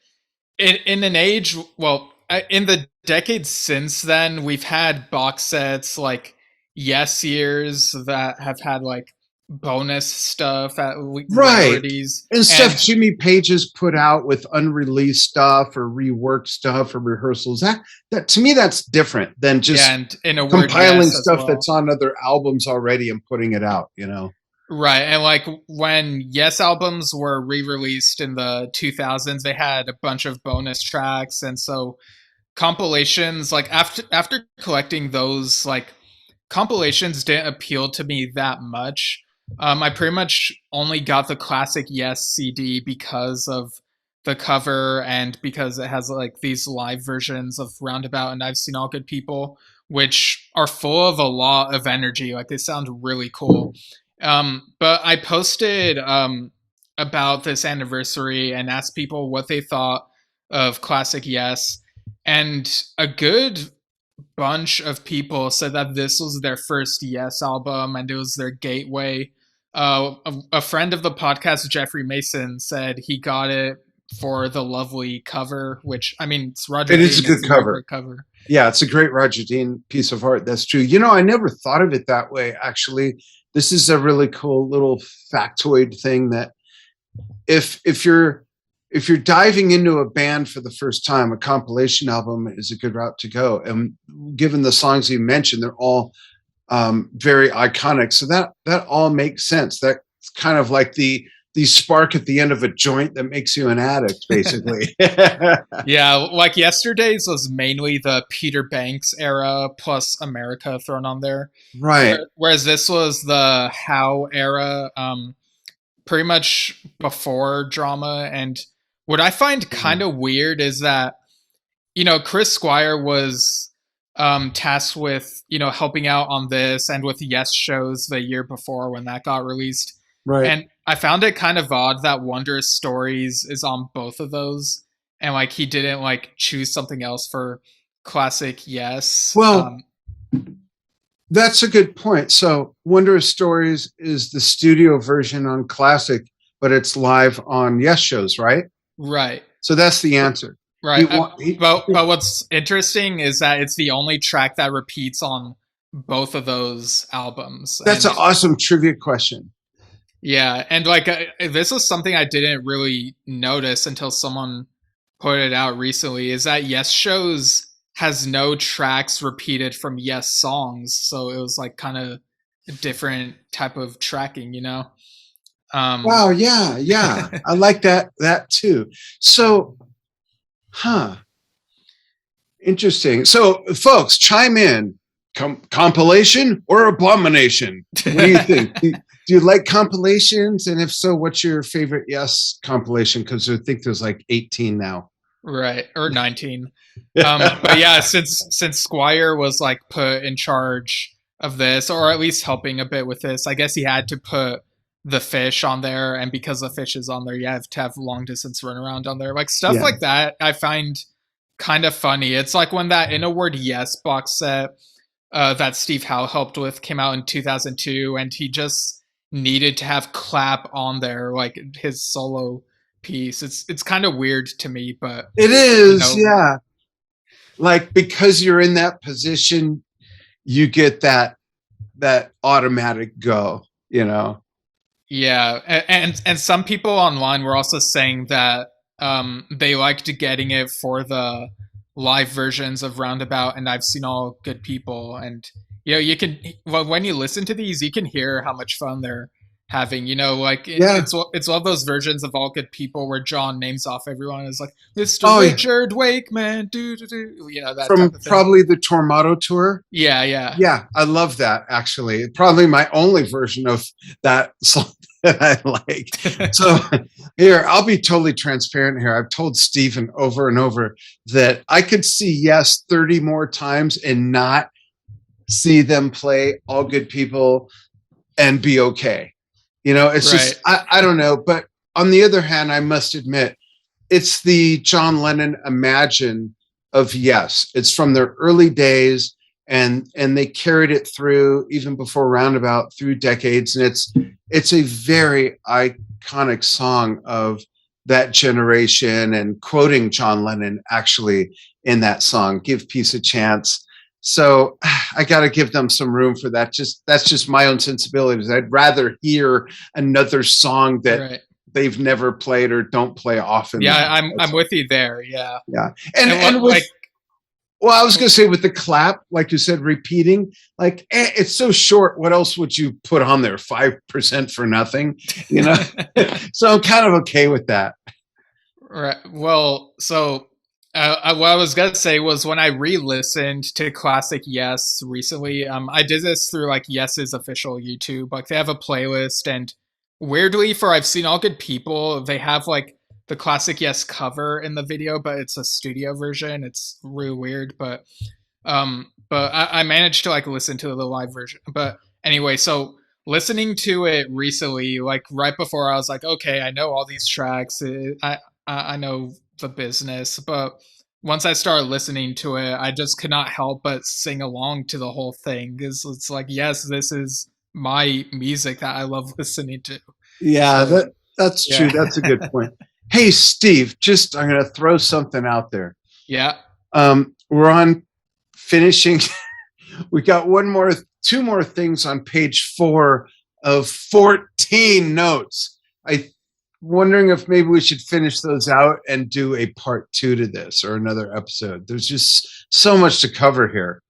in an age, well, in the decades since then, we've had box sets like Yes Years that have had like bonus stuff at Right. rarities And stuff Jimmy Page has put out with unreleased stuff or reworked stuff or rehearsals. That to me, that's different than just and in a compiling yes stuff well. that's on other albums already and putting it out, you know? Right, and like when Yes albums were re-released in the 2000s, they had a bunch of bonus tracks, and so compilations, like after collecting those, like compilations didn't appeal to me that much. I pretty much only got the classic Yes CD because of the cover and because it has like these live versions of Roundabout and I've Seen All Good People, which are full of a lot of energy. Like they sound really cool. But I posted about this anniversary and asked people what they thought of classic Yes, and a good bunch of people said that this was their first Yes album and it was their gateway. A friend of the podcast, Jeffrey Mason, said he got it for the lovely cover, which I mean, it's Roger. It is a good cover. Yeah, it's a great Roger Dean piece of art. That's true. You know, I never thought of it that way. Actually, this is a really cool little factoid thing that if you're diving into a band for the first time, a compilation album is a good route to go. And given the songs you mentioned, they're all very iconic. So that all makes sense. That's kind of like the spark at the end of a joint that makes you an addict, basically. Yeah, like Yesterday's was mainly the Peter Banks era plus America thrown on there. Right. Whereas this was the How era, pretty much before drama. And what I find kind of weird is that, you know, Chris Squire was tasked with, you know, helping out on this and with Yes shows the year before when that got released. Right. And I found it kind of odd that Wonder Stories is on both of those. And like he didn't like choose something else for classic Yes. Well, that's a good point. So Wondrous Stories is the studio version on classic, but it's live on Yes shows, right? Right. So that's the answer. Right. But what's interesting is that it's the only track that repeats on both of those albums. That's an awesome trivia question. Yeah. And like this was something I didn't really notice until someone put it out recently, is that Yes shows has no tracks repeated from Yes songs. So it was like kind of a different type of tracking, you know? Wow, yeah. I like that too. So, interesting. So, folks, chime in. Compilation or abomination? What do you think? Do you like compilations? And if so, what's your favorite Yes compilation? Because I think there's like 18 now. Right, or 19. But yeah, since Squire was like put in charge of this, or at least helping a bit with this, I guess he had to put the Fish on there, and because the Fish is on there, you have to have long distance run around on there. Like stuff like that I find kind of funny. It's like when that In a Word Yes box set that Steve Howe helped with came out in 2002, and he just needed to have Clap on there, like his solo piece. It's kind of weird to me, but it is, yeah. Like, because you're in that position, you get that automatic go, Yeah, and some people online were also saying that they liked getting it for the live versions of Roundabout and I've Seen All Good People, and you can, well, when you listen to these, you can hear how much fun they're having. It's one of those versions of All Good People where John names off everyone as like Mr. Richard Wakeman, that from probably the Tormato tour. Yeah, I love that. Actually, probably my only version of that song that I like. So here, I'll be totally transparent here. I've told Stephen over and over that I could see Yes 30 more times and not see them play All Good People and be okay. It's just, I don't know. But on the other hand, I must admit, it's the John Lennon Imagine of Yes. It's from their early days, and they carried it through even before Roundabout, through decades. And it's a very iconic song of that generation, and quoting John Lennon actually in that song, Give Peace a Chance. So I got to give them some room for that. That's just my own sensibilities. I'd rather hear another song that they've never played or don't play often. Yeah, I'm with you there. Yeah. And with, well, I was going to say, with the Clap, like you said, repeating, like, it's so short. What else would you put on there? 5% for nothing, So I'm kind of okay with that. Right. Well, so what I was gonna say was, when I re-listened to classic Yes recently, I did this through like Yes's official YouTube. Like, they have a playlist, and weirdly, for I've Seen All Good People, they have like the classic Yes cover in the video, but it's a studio version. It's really weird, but I managed to like listen to the live version. But anyway, so listening to it recently, like right before, I was like, okay, I know all these tracks. I know the business, but once I started listening to it, I just could not help but sing along to the whole thing. It's like, yes, this is my music that I love listening to. Yeah, so, that's true. That's a good point. Hey, Steve, I'm going to throw something out there. Yeah. We're on finishing. We got two more things on page 4 of 14 notes. Wondering if maybe we should finish those out and do a part 2 to this, or another episode. There's just so much to cover here.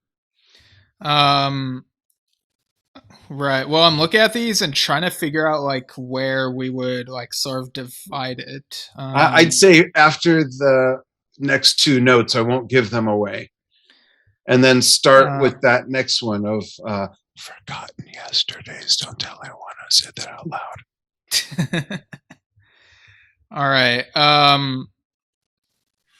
Right. Well, I'm looking at these and trying to figure out like where we would like sort of divide it. I'd say after the next 2 notes, I won't give them away. And then start with that next one of Forgotten Yesterdays. Don't tell anyone I said that out loud. All right.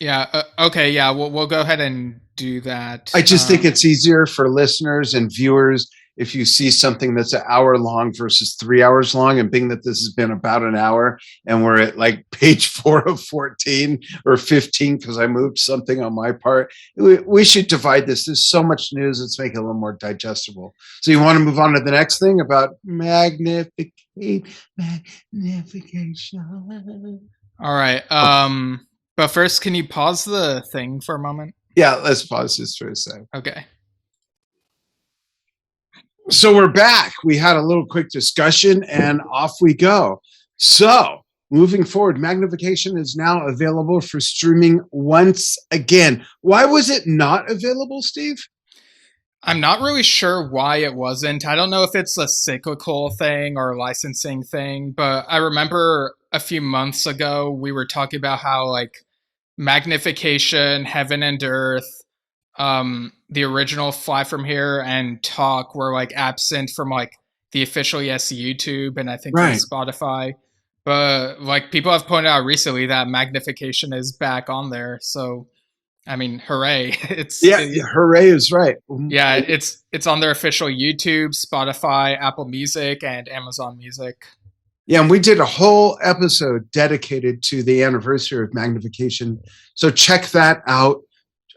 Yeah. Okay. Yeah. We'll go ahead and do that. I just think it's easier for listeners and viewers if you see something that's an hour long versus 3 hours long, and being that this has been about an hour and we're at like page 4 of 14 or 15 because I moved something on my part, we should divide this. There's so much news. Let's make it a little more digestible. So you want to move on to the next thing about Magnification? All right. But first, can you pause the thing for a moment? Yeah, let's pause this for a second. Okay. So we're back. We had a little quick discussion and off we go. So moving forward, Magnification is now available for streaming once again. Why was it not available, Steve? I'm not really sure why it wasn't. I don't know if it's a cyclical thing or a licensing thing, but I remember a few months ago we were talking about how like Magnification, Heaven and Earth, the original Fly From Here, and Talk were like absent from like the official Yes YouTube and I think from Right. Spotify. But like people have pointed out recently that Magnification is back on there. So I mean, hooray! Yeah, hooray is right. Yeah, it's on their official YouTube, Spotify, Apple Music, and Amazon Music. Yeah, and we did a whole episode dedicated to the anniversary of Magnification. So check that out.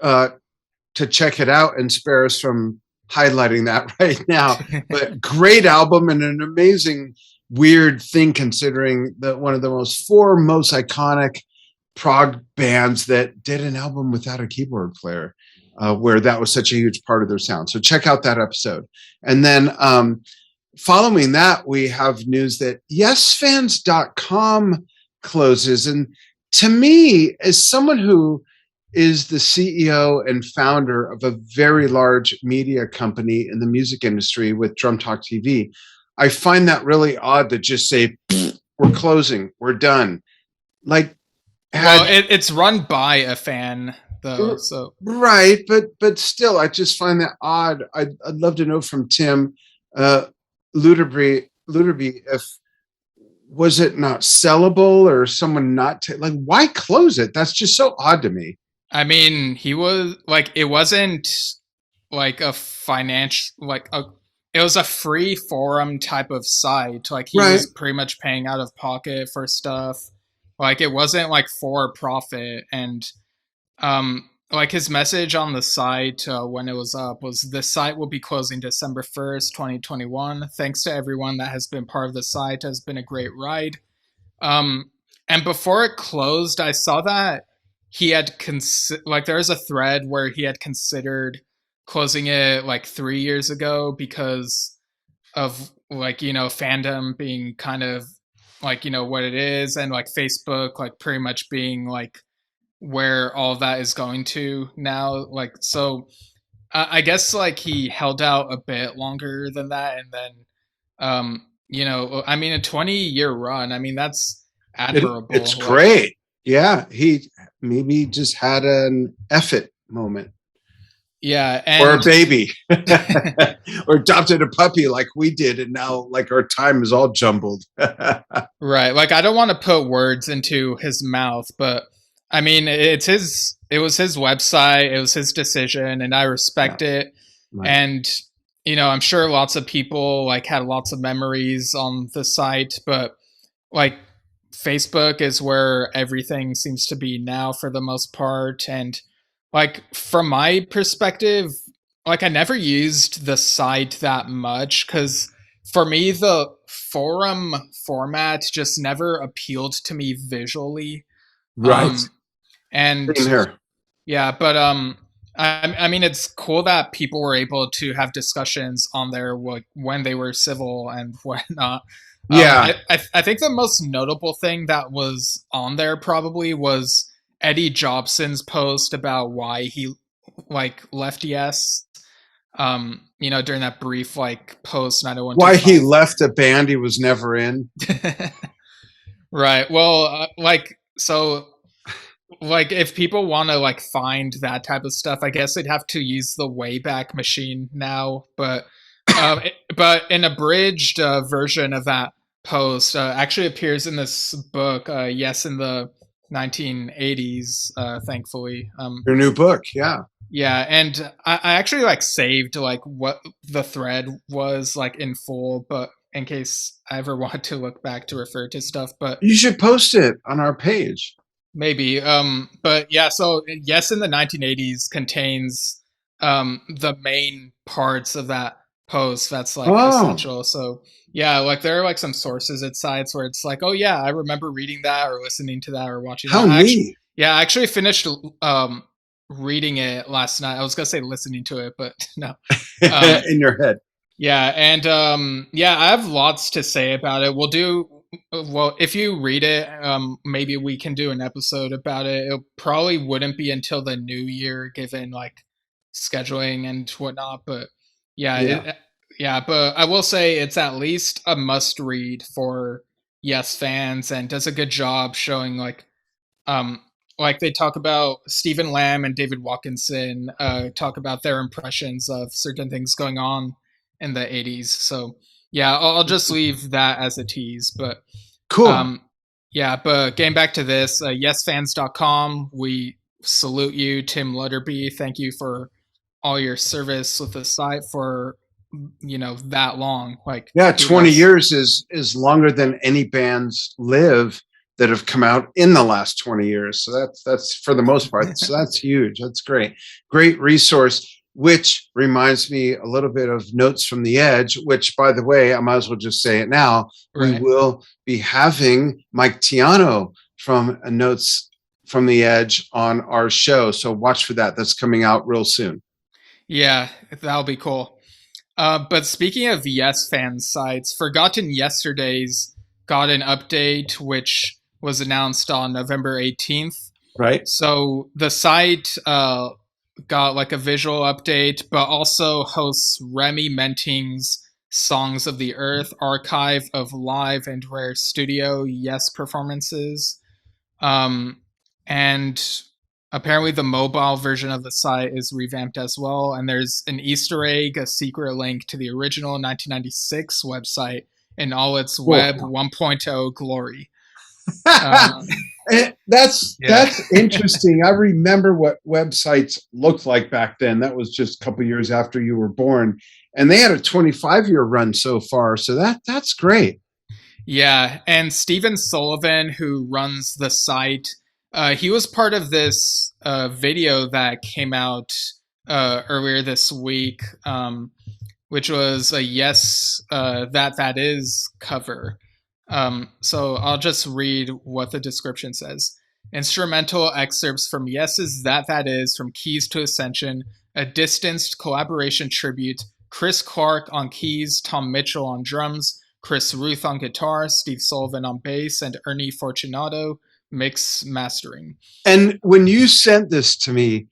To check it out and spare us from highlighting that right now. But great album and an amazing weird thing considering that one of the four most iconic prog bands that did an album without a keyboard player, where that was such a huge part of their sound. So check out that episode. And then following that, we have news that yesfans.com closes. And to me, as someone who is the CEO and founder of a very large media company in the music industry with Drum Talk TV, I find that really odd to just say, we're closing, we're done. Like, it's run by a fan though, so right, but still, I just find that odd. I'd love to know from Tim Luderby if was it not sellable or someone not like why close it? That's just so odd to me. I mean, he was like, it wasn't like a financial, it was a free forum type of site. Like he was pretty much paying out of pocket for stuff. Like it wasn't like for profit. And like his message on the site when it was up was the site will be closing December 1st, 2021. Thanks to everyone that has been part of the site. It has been a great ride. And before it closed, I saw that he had like there was a thread where he had considered closing it like 3 years ago because of like, you know, fandom being kind of like, you know, what it is, and like Facebook like pretty much being like where all of that is going to now. Like, so I guess like he held out a bit longer than that, and then you know, I mean, a 20-year run, I mean, that's admirable. It's great. Yeah, he maybe just had an effort moment. Yeah, or a baby, or adopted a puppy like we did, and now like our time is all jumbled. Right. Like I don't want to put words into his mouth, but I mean, it was his website, it was his decision, and I respect it. Right. And you know, I'm sure lots of people like had lots of memories on the site, but like Facebook is where everything seems to be now for the most part. And like from my perspective, like I never used the site that much because for me the forum format just never appealed to me visually. Right. And yeah, but I mean, it's cool that people were able to have discussions on there when they were civil and whatnot. Yeah, I think the most notable thing that was on there probably was Eddie Jobson's post about why he like left Yes. You know, during that brief like post 901. Why he left a band he was never in. Right. Well, like so. Like if people want to like find that type of stuff, I guess they'd have to use the Wayback Machine now. But but an abridged version of that post actually appears in this book, Yes in the 1980s. Thankfully, your new book, yeah. Yeah, and I actually like saved like what the thread was like in full, but in case I ever want to look back to refer to stuff. But you should post it on our page. Maybe. But yeah, so Yes in the 1980s contains the main parts of that post that's like essential. So yeah, like there are like some sources at sites where it's like, oh yeah, I remember reading that or listening to that or watching How that. Neat. I actually finished reading it last night. I was gonna say listening to it, but no. In your head. Yeah, and yeah, I have lots to say about it. Well, if you read it, maybe we can do an episode about it. It probably wouldn't be until the new year, given like scheduling and whatnot. But Yeah, Yeah. yeah, but I will say it's at least a must read for Yes fans, and does a good job showing um like they talk about Stephen Lamb and David Watkinson talk about their impressions of certain things going on in the 80s. So yeah, I'll just leave that as a tease. But Cool. um yeah, but getting back to this, yesfans.com, we salute you, Tim Lutterby. Thank you for all your service with the site for that long. Like, Yeah, 20 kudos. years is longer than any bands live that have come out in the last 20 years. So that's for the most part. So that's huge. That's great. Great resource, which reminds me a little bit of Notes from the Edge, which, by the way, I might as well just say it now. We Right. will be having Mike Tiano from Notes from the Edge on our show. So watch for that. That's coming out real soon. Yeah, that'll be cool. But speaking of Yes fan sites, Forgotten Yesterdays got an update which was announced on November 18th. Right. So the site got like a visual update, but also hosts Remy Menting's Songs of the Earth archive of live and rare studio Yes performances. Um, and apparently the mobile version of the site is revamped as well. And there's an Easter egg, a secret link to the original 1996 website in all its Web Cool. 1.0 glory. That's Yeah. interesting. I remember what websites looked like back then. That was just a couple years after you were born, and they had a 25-year run so far. So that's great. Yeah, and Steven Sullivan, who runs the site, he was part of this video that came out earlier this week, which was a Yes, That Is cover. So I'll just read what the description says. Instrumental excerpts from Yes's That Is, from Keys to Ascension, a distanced collaboration tribute. Chris Clark on keys, Tom Mitchell on drums, Chris Ruth on guitar, Steve Sullivan on bass, and Ernie Fortunato mix mastering. And when you sent this to me,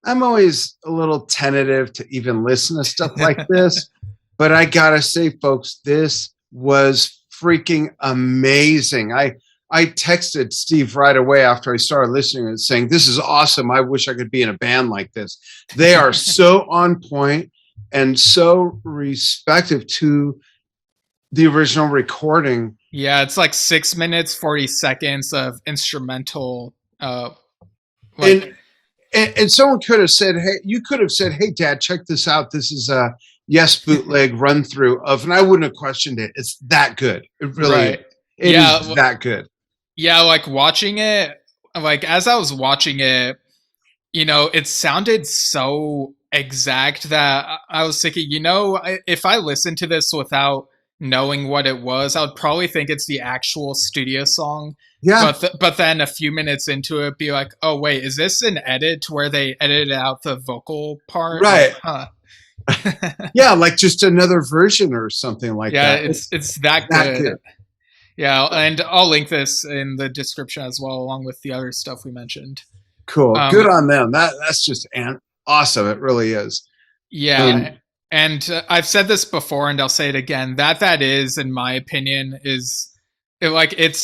I'm always a little tentative to even listen to stuff like this. But I gotta say, folks, this was freaking amazing. I texted Steve right away after I started listening and saying, "This is awesome. I wish I could be in a band like this." They are so on point and so respective to the original recording. Yeah, it's like 6 minutes 40 seconds of instrumental. Like, And someone could have said, "Hey," you could have said, "Hey, Dad, check this out. This is a Yes bootleg run through of," and I wouldn't have questioned it. It's that good. It really right. is. It is that good. Yeah, like watching it, like as I was watching it, it sounded so exact that I was thinking, if I listened to this without knowing what it was, I would probably think it's the actual studio song. Yeah. But then a few minutes into it, be like, oh wait, is this an edit where they edited out the vocal part? Right. Like, Yeah, like just another version or something like that. Yeah, it's that good. Yeah, and I'll link this in the description as well, along with the other stuff we mentioned. Cool. Good on them. That's just awesome. It really is. Yeah. And I've said this before and I'll say it again. That Is, in my opinion, it's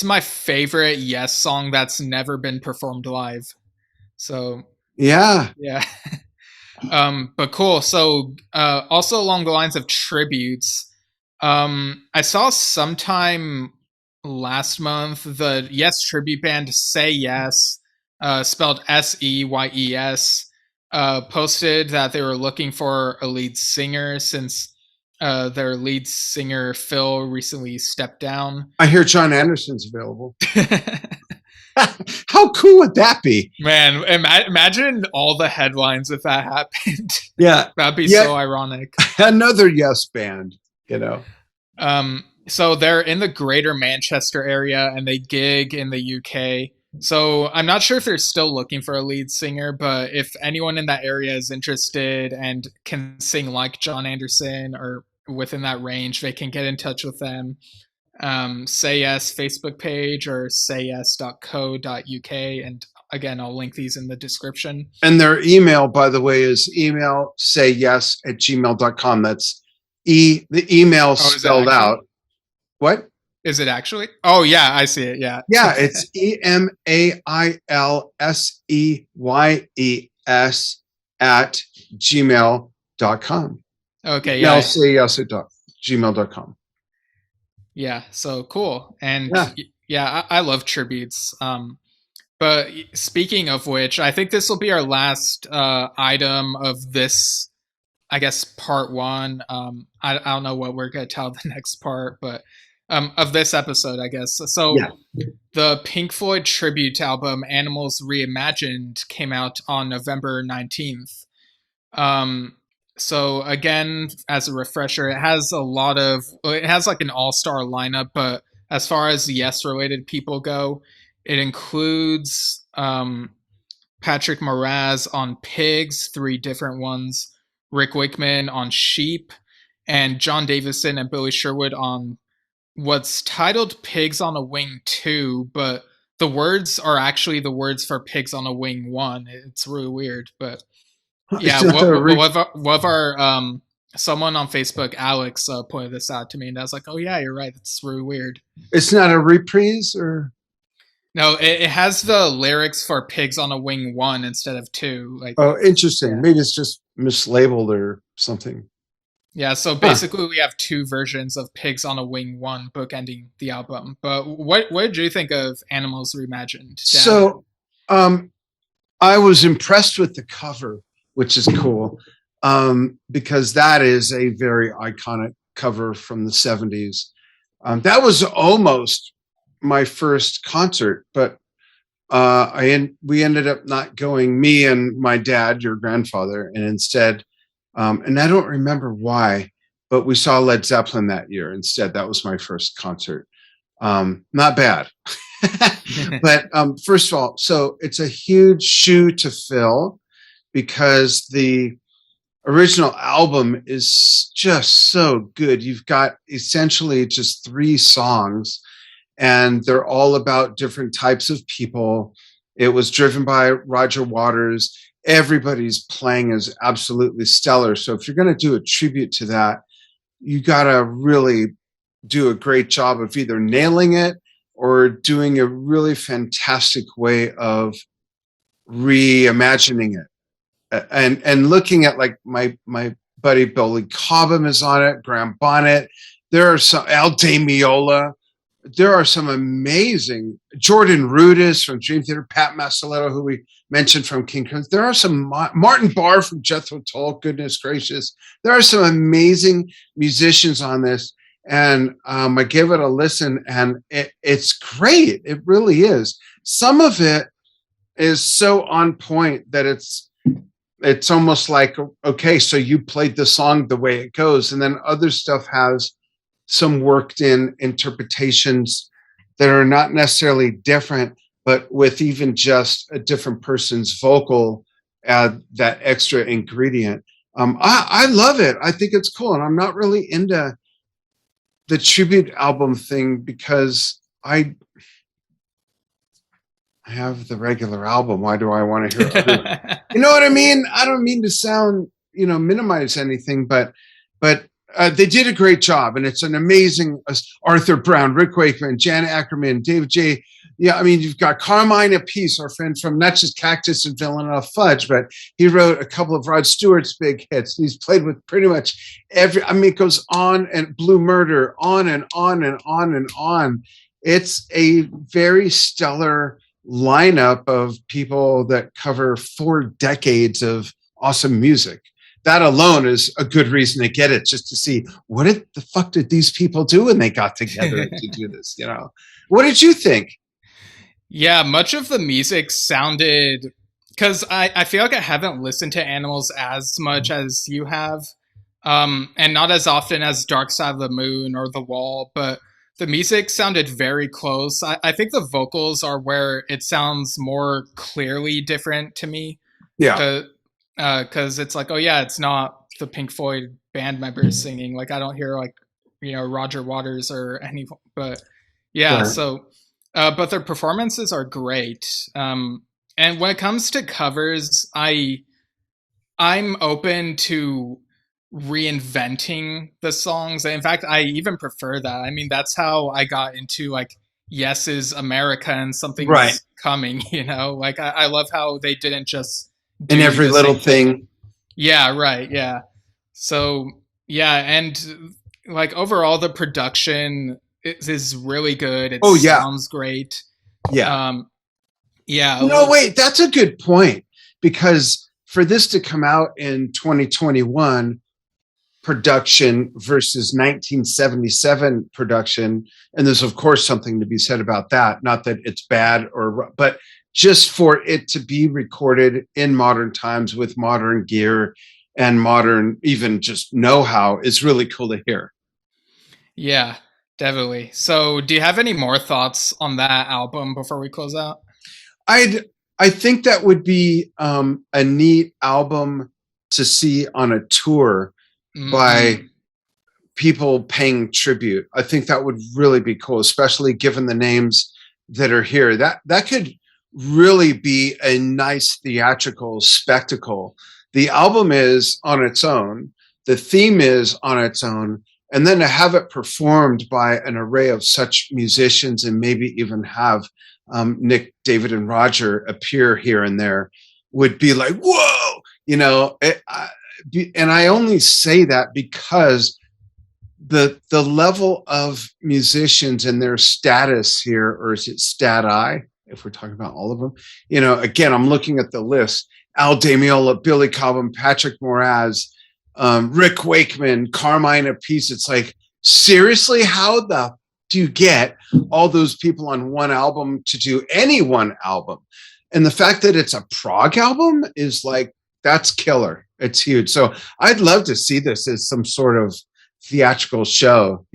my favorite Yes song that's never been performed live. So yeah. But cool. So also along the lines of tributes, I saw sometime last month the Yes tribute band Say Yes, spelled SEYES, posted that they were looking for a lead singer since their lead singer Phil recently stepped down. I hear John Anderson's available. How cool would that be? Man, imagine all the headlines if that happened. Yeah. That'd be so ironic. Another Yes band, So they're in the greater Manchester area and they gig in the UK. So I'm not sure if they're still looking for a lead singer, but if anyone in that area is interested and can sing like John Anderson or within that range, they can get in touch with them. Say Yes Facebook page or sayyes.co.uk, and again, I'll link these in the description. And their email, by the way, is emailsayyes@gmail.com. That's the email spelled out. What? Is it actually? Oh, yeah, I see it. Yeah. Yeah, it's emailseyes at gmail.com. Okay. Yeah. emailsayyes@gmail.com. Yeah. So cool. And I love tributes. But speaking of which, I think this will be our last item of this, I guess, part one. I don't know what we're going to tell the next part, but of this episode, I guess. So the Pink Floyd tribute album, Animals Reimagined, came out on November 19th. So again, as a refresher, it has like an all-star lineup, but as far as Yes-related people go, it includes Patrick Moraz on Pigs, 3 different ones, Rick Wakeman on Sheep, and John Davison and Billy Sherwood on what's titled Pigs on a Wing 2, but the words are actually the words for Pigs on a Wing 1. It's really weird, but yeah, one of our someone on Facebook, Alex, pointed this out to me, and I was like, "Oh yeah, you're right. It's really weird." It's not a reprise, or no, it has the lyrics for Pigs on a Wing 1 instead of 2. Like, oh, interesting. Maybe it's just mislabeled or something. Yeah, so basically we have 2 versions of Pigs on a Wing 1 bookending the album. But what did you think of Animals Reimagined, Dan? So, I was impressed with the cover, which is cool, because that is a very iconic cover from the 70s. That was almost my first concert, but we ended up not going, me and my dad, your grandfather, and instead, and I don't remember why, but we saw Led Zeppelin that year instead. That was my first concert. Not bad. But first of all, so it's a huge shoe to fill because the original album is just so good. You've got essentially just 3 songs, and they're all about different types of people. It was driven by Roger Waters. Everybody's playing is absolutely stellar. So if you're going to do a tribute to that, you got to really do a great job of either nailing it or doing a really fantastic way of reimagining it. And looking at, like, my buddy Billy Cobham is on it, Graham Bonnet. There are some, Al Di Meola. There are some amazing, Jordan Rudess from Dream Theater, Pat Massaletto, who we mentioned from King Crimson. There are some, Martin Barr from Jethro Tull, goodness gracious. There are some amazing musicians on this. And I gave it a listen, and it's great. It really is. Some of it is so on point that it's almost like, okay, so you played the song the way it goes. And then other stuff has some worked in interpretations that are not necessarily different, but with even just a different person's vocal add that extra ingredient. I love it. I think it's cool. And I'm not really into the tribute album thing because I have the regular album. Why do I want to hear other? You know what I mean? I don't mean to sound, minimize anything, but they did a great job, and it's an amazing Arthur Brown, Rick Wakeman, Jan Ackerman, David J. Yeah, I mean, you've got Carmine Appice, our friend from not just Cactus and Villanelle Fudge, but he wrote a couple of Rod Stewart's big hits. He's played with pretty much it goes on, and Blue Murder, on and on and on and on. It's a very stellar lineup of people that cover 4 decades of awesome music. That alone is a good reason to get it, just to see what the fuck did these people do when they got together to do this, What did you think? Yeah, much of the music sounded, because I feel like I haven't listened to Animals as much as you have, and not as often as Dark Side of the Moon or The Wall, but the music sounded very close. I think the vocals are where it sounds more clearly different to me. Yeah. Because it's like, oh yeah, it's not the Pink Floyd band members singing. Like, I don't hear Roger Waters or but yeah. Right. So, but their performances are great. And when it comes to covers, I'm open to reinventing the songs. In fact, I even prefer that. I mean, that's how I got into like Yes is America and Right. Something's Coming, you know? Like I love how they didn't just In do every the little same thing. thing. Yeah, right, yeah. So, yeah, and like overall the production is really good. It Oh yeah. sounds great. Yeah. Um yeah, No, wait, that's a good point because for this to come out in 2021 production versus 1977 production, and there's of course something to be said about that. Not that it's bad but just for it to be recorded in modern times with modern gear and modern even just know-how is really cool to hear. yeah, definitely. So, do you have any more thoughts on that album before we close out? I'd I think that would be a neat album to see on a tour by Mm-hmm. people paying tribute. I think that would really be cool, especially given the names that are here. That could really be a nice theatrical spectacle. The album is on its own, the theme is on its own, and then to have it performed by an array of such musicians and maybe even have Nick, David, and Roger appear here and there would be like, whoa, and I only say that because the level of musicians and their status here, or is it stat I, if we're talking about all of them, again, I'm looking at the list: Al Damiola, Billy Cobham, Patrick Moraz, Rick Wakeman, Carmine Appice. It's like, seriously, how the do you get all those people on one album to do any one album? And the fact that it's a prog album is like, that's killer. It's huge. So I'd love to see this as some sort of theatrical show.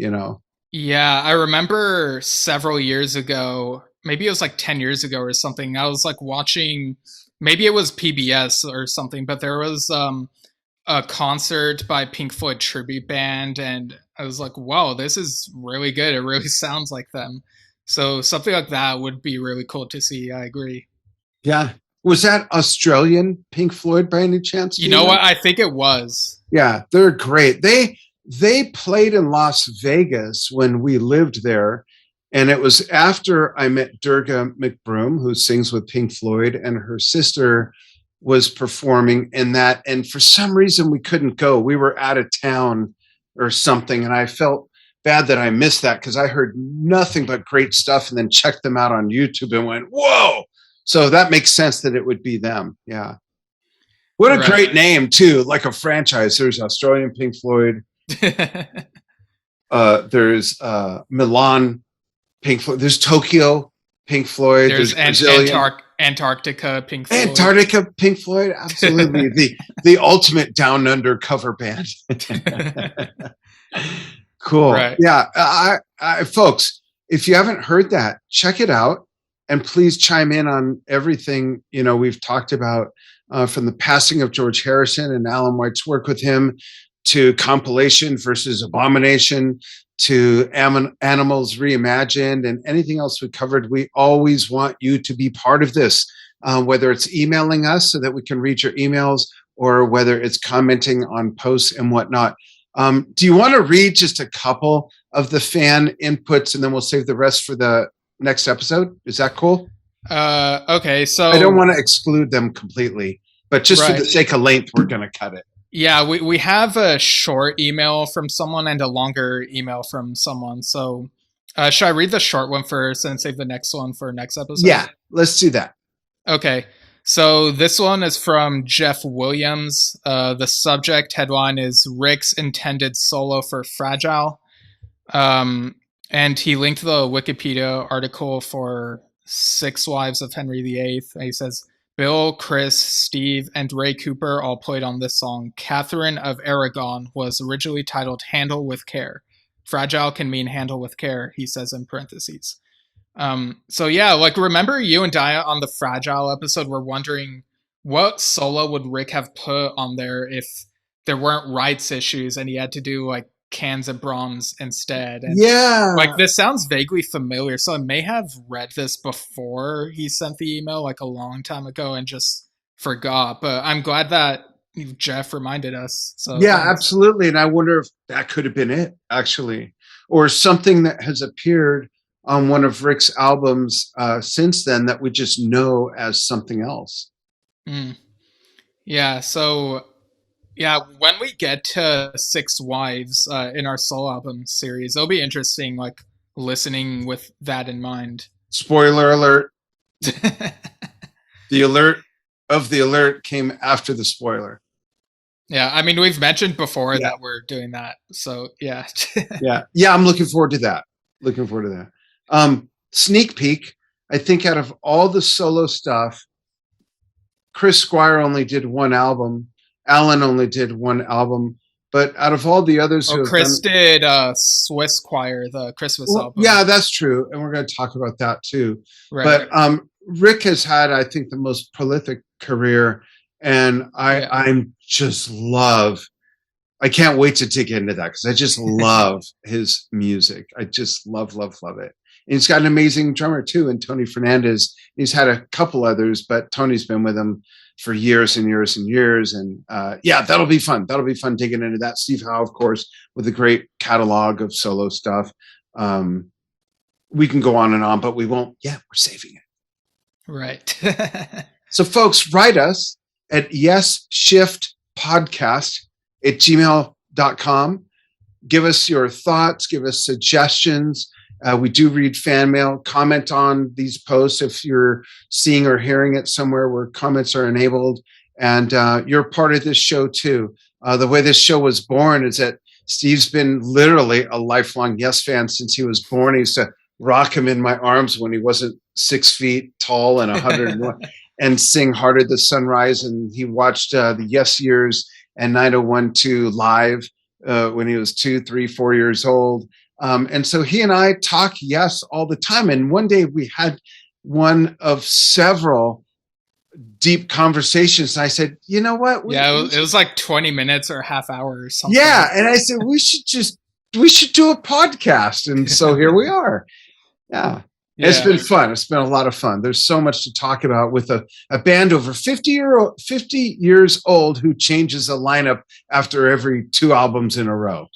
Yeah, I remember several years ago, maybe it was like 10 years ago or something. I was like watching, maybe it was PBS or something, but there was a concert by Pink Floyd tribute band, and I was like, "Whoa, this is really good. It really sounds like them." So something like that would be really cool to see. I agree. Yeah. Was that Australian Pink Floyd by any chance? You Do you know know? what? I think it was. Yeah, they're great. They played in Las Vegas when we lived there, and it was after I met Durga McBroom, who sings with Pink Floyd, and her sister was performing in that. And for some reason, we couldn't go. We were out of town or something, and I felt bad that I missed that because I heard nothing but great stuff, and then checked them out on YouTube and went, "Whoa!" So that makes sense that it would be them. Yeah. What a Right. great name too, like a franchise. There's Australian Pink Floyd. There's Milan Pink Floyd. There's Tokyo Pink Floyd. There's There's Brazilian Antarctica Pink Floyd. Antarctica Pink Floyd. Absolutely, the ultimate down under cover band. Cool. Right. Yeah, folks, if you haven't heard that, check it out, and please chime in on everything we've talked about, from the passing of George Harrison and Alan White's work with him, to Compilation versus Abomination, to Animals Reimagined, and anything else we covered. We always want you to be part of this, whether it's emailing us so that we can read your emails, or whether it's commenting on posts and whatnot. Do you want to read just a couple of the fan inputs, and then we'll save the rest for the next episode? Is that cool? Okay, so I don't want to exclude them completely, but just for the right. sake of length, we're going to cut it. Yeah, we have a short email from someone and a longer email from someone. So, should I read the short one first and save the next one for next episode? Yeah, let's do that. Okay. So this one is from Jeff Williams. The subject headline is Rick's intended solo for Fragile. And he linked the Wikipedia article for Six Wives of Henry VIII. And he says, Bill, Chris, Steve, and Ray Cooper all played on this song. Catherine of Aragon was originally titled Handle with Care. Fragile can mean handle with care, he says in parentheses. So yeah, like remember you and Dia on the Fragile episode were wondering what solo would Rick have put on there if there weren't rights issues and he had to do like Cans of Brahms instead. And Yeah. like, this sounds vaguely familiar, so I may have read this before he sent the email, like a long time ago, and just forgot. But I'm glad that Geoff reminded us. So yeah, thanks. absolutely. And I wonder if that could have been it, actually, or something that has appeared on one of Rick's albums since then that we just know as something else. Yeah, so yeah, when we get to Six Wives in our solo album series, it'll be interesting, like, listening with that in mind. Spoiler alert. The alert came after the spoiler. Yeah, I mean, we've mentioned before that we're doing that, so yeah. yeah, I'm looking forward to that. Sneak peek, I think out of all the solo stuff, Chris Squire only did one album, Alan only did one album, but out of all the others Chris did Swiss Choir, the Christmas album. Yeah, that's true, and we're going to talk about that too. Right. But Rick has had, I think, the most prolific career, and I'm just I can't wait to dig into that, because I just love his music. I just love it. And he's got an amazing drummer too, and Tony Fernandez. He's had a couple others, but Tony's been with him for years and years and years. And yeah, that'll be fun. That'll be fun digging into that. Steve Howe, of course, with a great catalog of solo stuff. We can go on and on, but we won't. Yeah, we're saving it. Right. So folks, write us at yesshiftpodcast@gmail.com. Give us your thoughts, give us suggestions. We do read fan mail. Comment on these posts if you're seeing or hearing it somewhere where comments are enabled. And you're part of this show too. The way this show was born is that Steve's been literally a lifelong Yes fan since he was born. He used to rock him in my arms when he wasn't 6 feet tall and 101 and sing Harder the Sunrise. And he watched the Yes Years and 9012 live when he was 2, 3, 4 years old. And so he and I talk Yes all the time. And one day we had one of several deep conversations. And I said, you know what? It was like 20 minutes or a half hour or something. Yeah. And I said, we should do a podcast. And so here we are. Yeah. It's been fun. It's been a lot of fun. There's so much to talk about with a band over 50 years old who changes a lineup after every 2 albums in a row.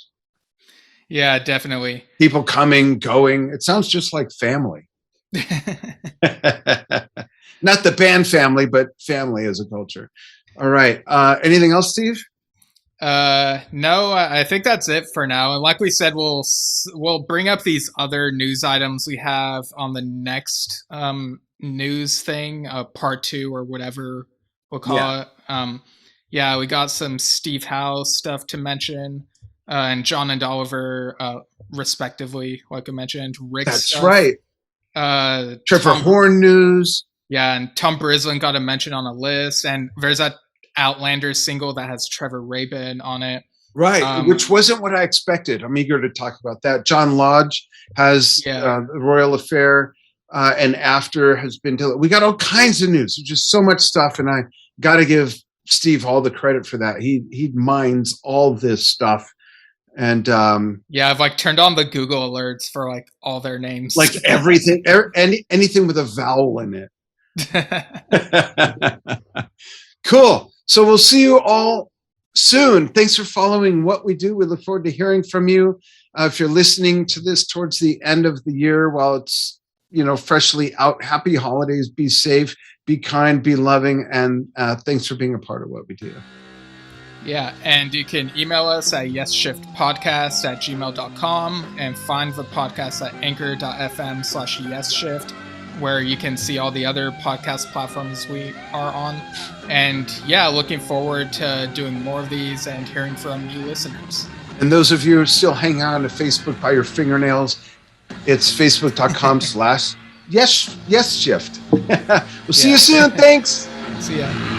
Yeah, definitely. People coming, going. It sounds just like family. Not the band family, but family as a culture. All right. Anything else, Steve? No, I think that's it for now. And like we said, we'll bring up these other news items we have on the next news thing, part 2 or whatever we'll call it. We got some Steve Howe stuff to mention, and John and Oliver, respectively, like I mentioned. Rick. That's stuff. right. Trevor Horn news. Yeah, and Tom Brislin got a mention on a list, and there's that Outlander single that has Trevor Rabin on it. Right, which wasn't what I expected. I'm eager to talk about that. John Lodge has the Royal Affair, and After has been... We got all kinds of news. There's just so much stuff, and I got to give Steve all the credit for that. He mines all this stuff. And I've like turned on the Google alerts for like all their names. Like everything, anything with a vowel in it. Cool. So we'll see you all soon. Thanks for following what we do. We look forward to hearing from you. If you're listening to this towards the end of the year while it's, freshly out, happy holidays, be safe, be kind, be loving, and thanks for being a part of what we do. Yeah, and you can email us at yesshiftpodcast@gmail.com and find the podcast at anchor.fm/yesshift, where you can see all the other podcast platforms we are on. And looking forward to doing more of these and hearing from you listeners. And those of you who still hang on to Facebook by your fingernails, it's facebook.com/yesshift. We'll see you soon. Thanks. See ya.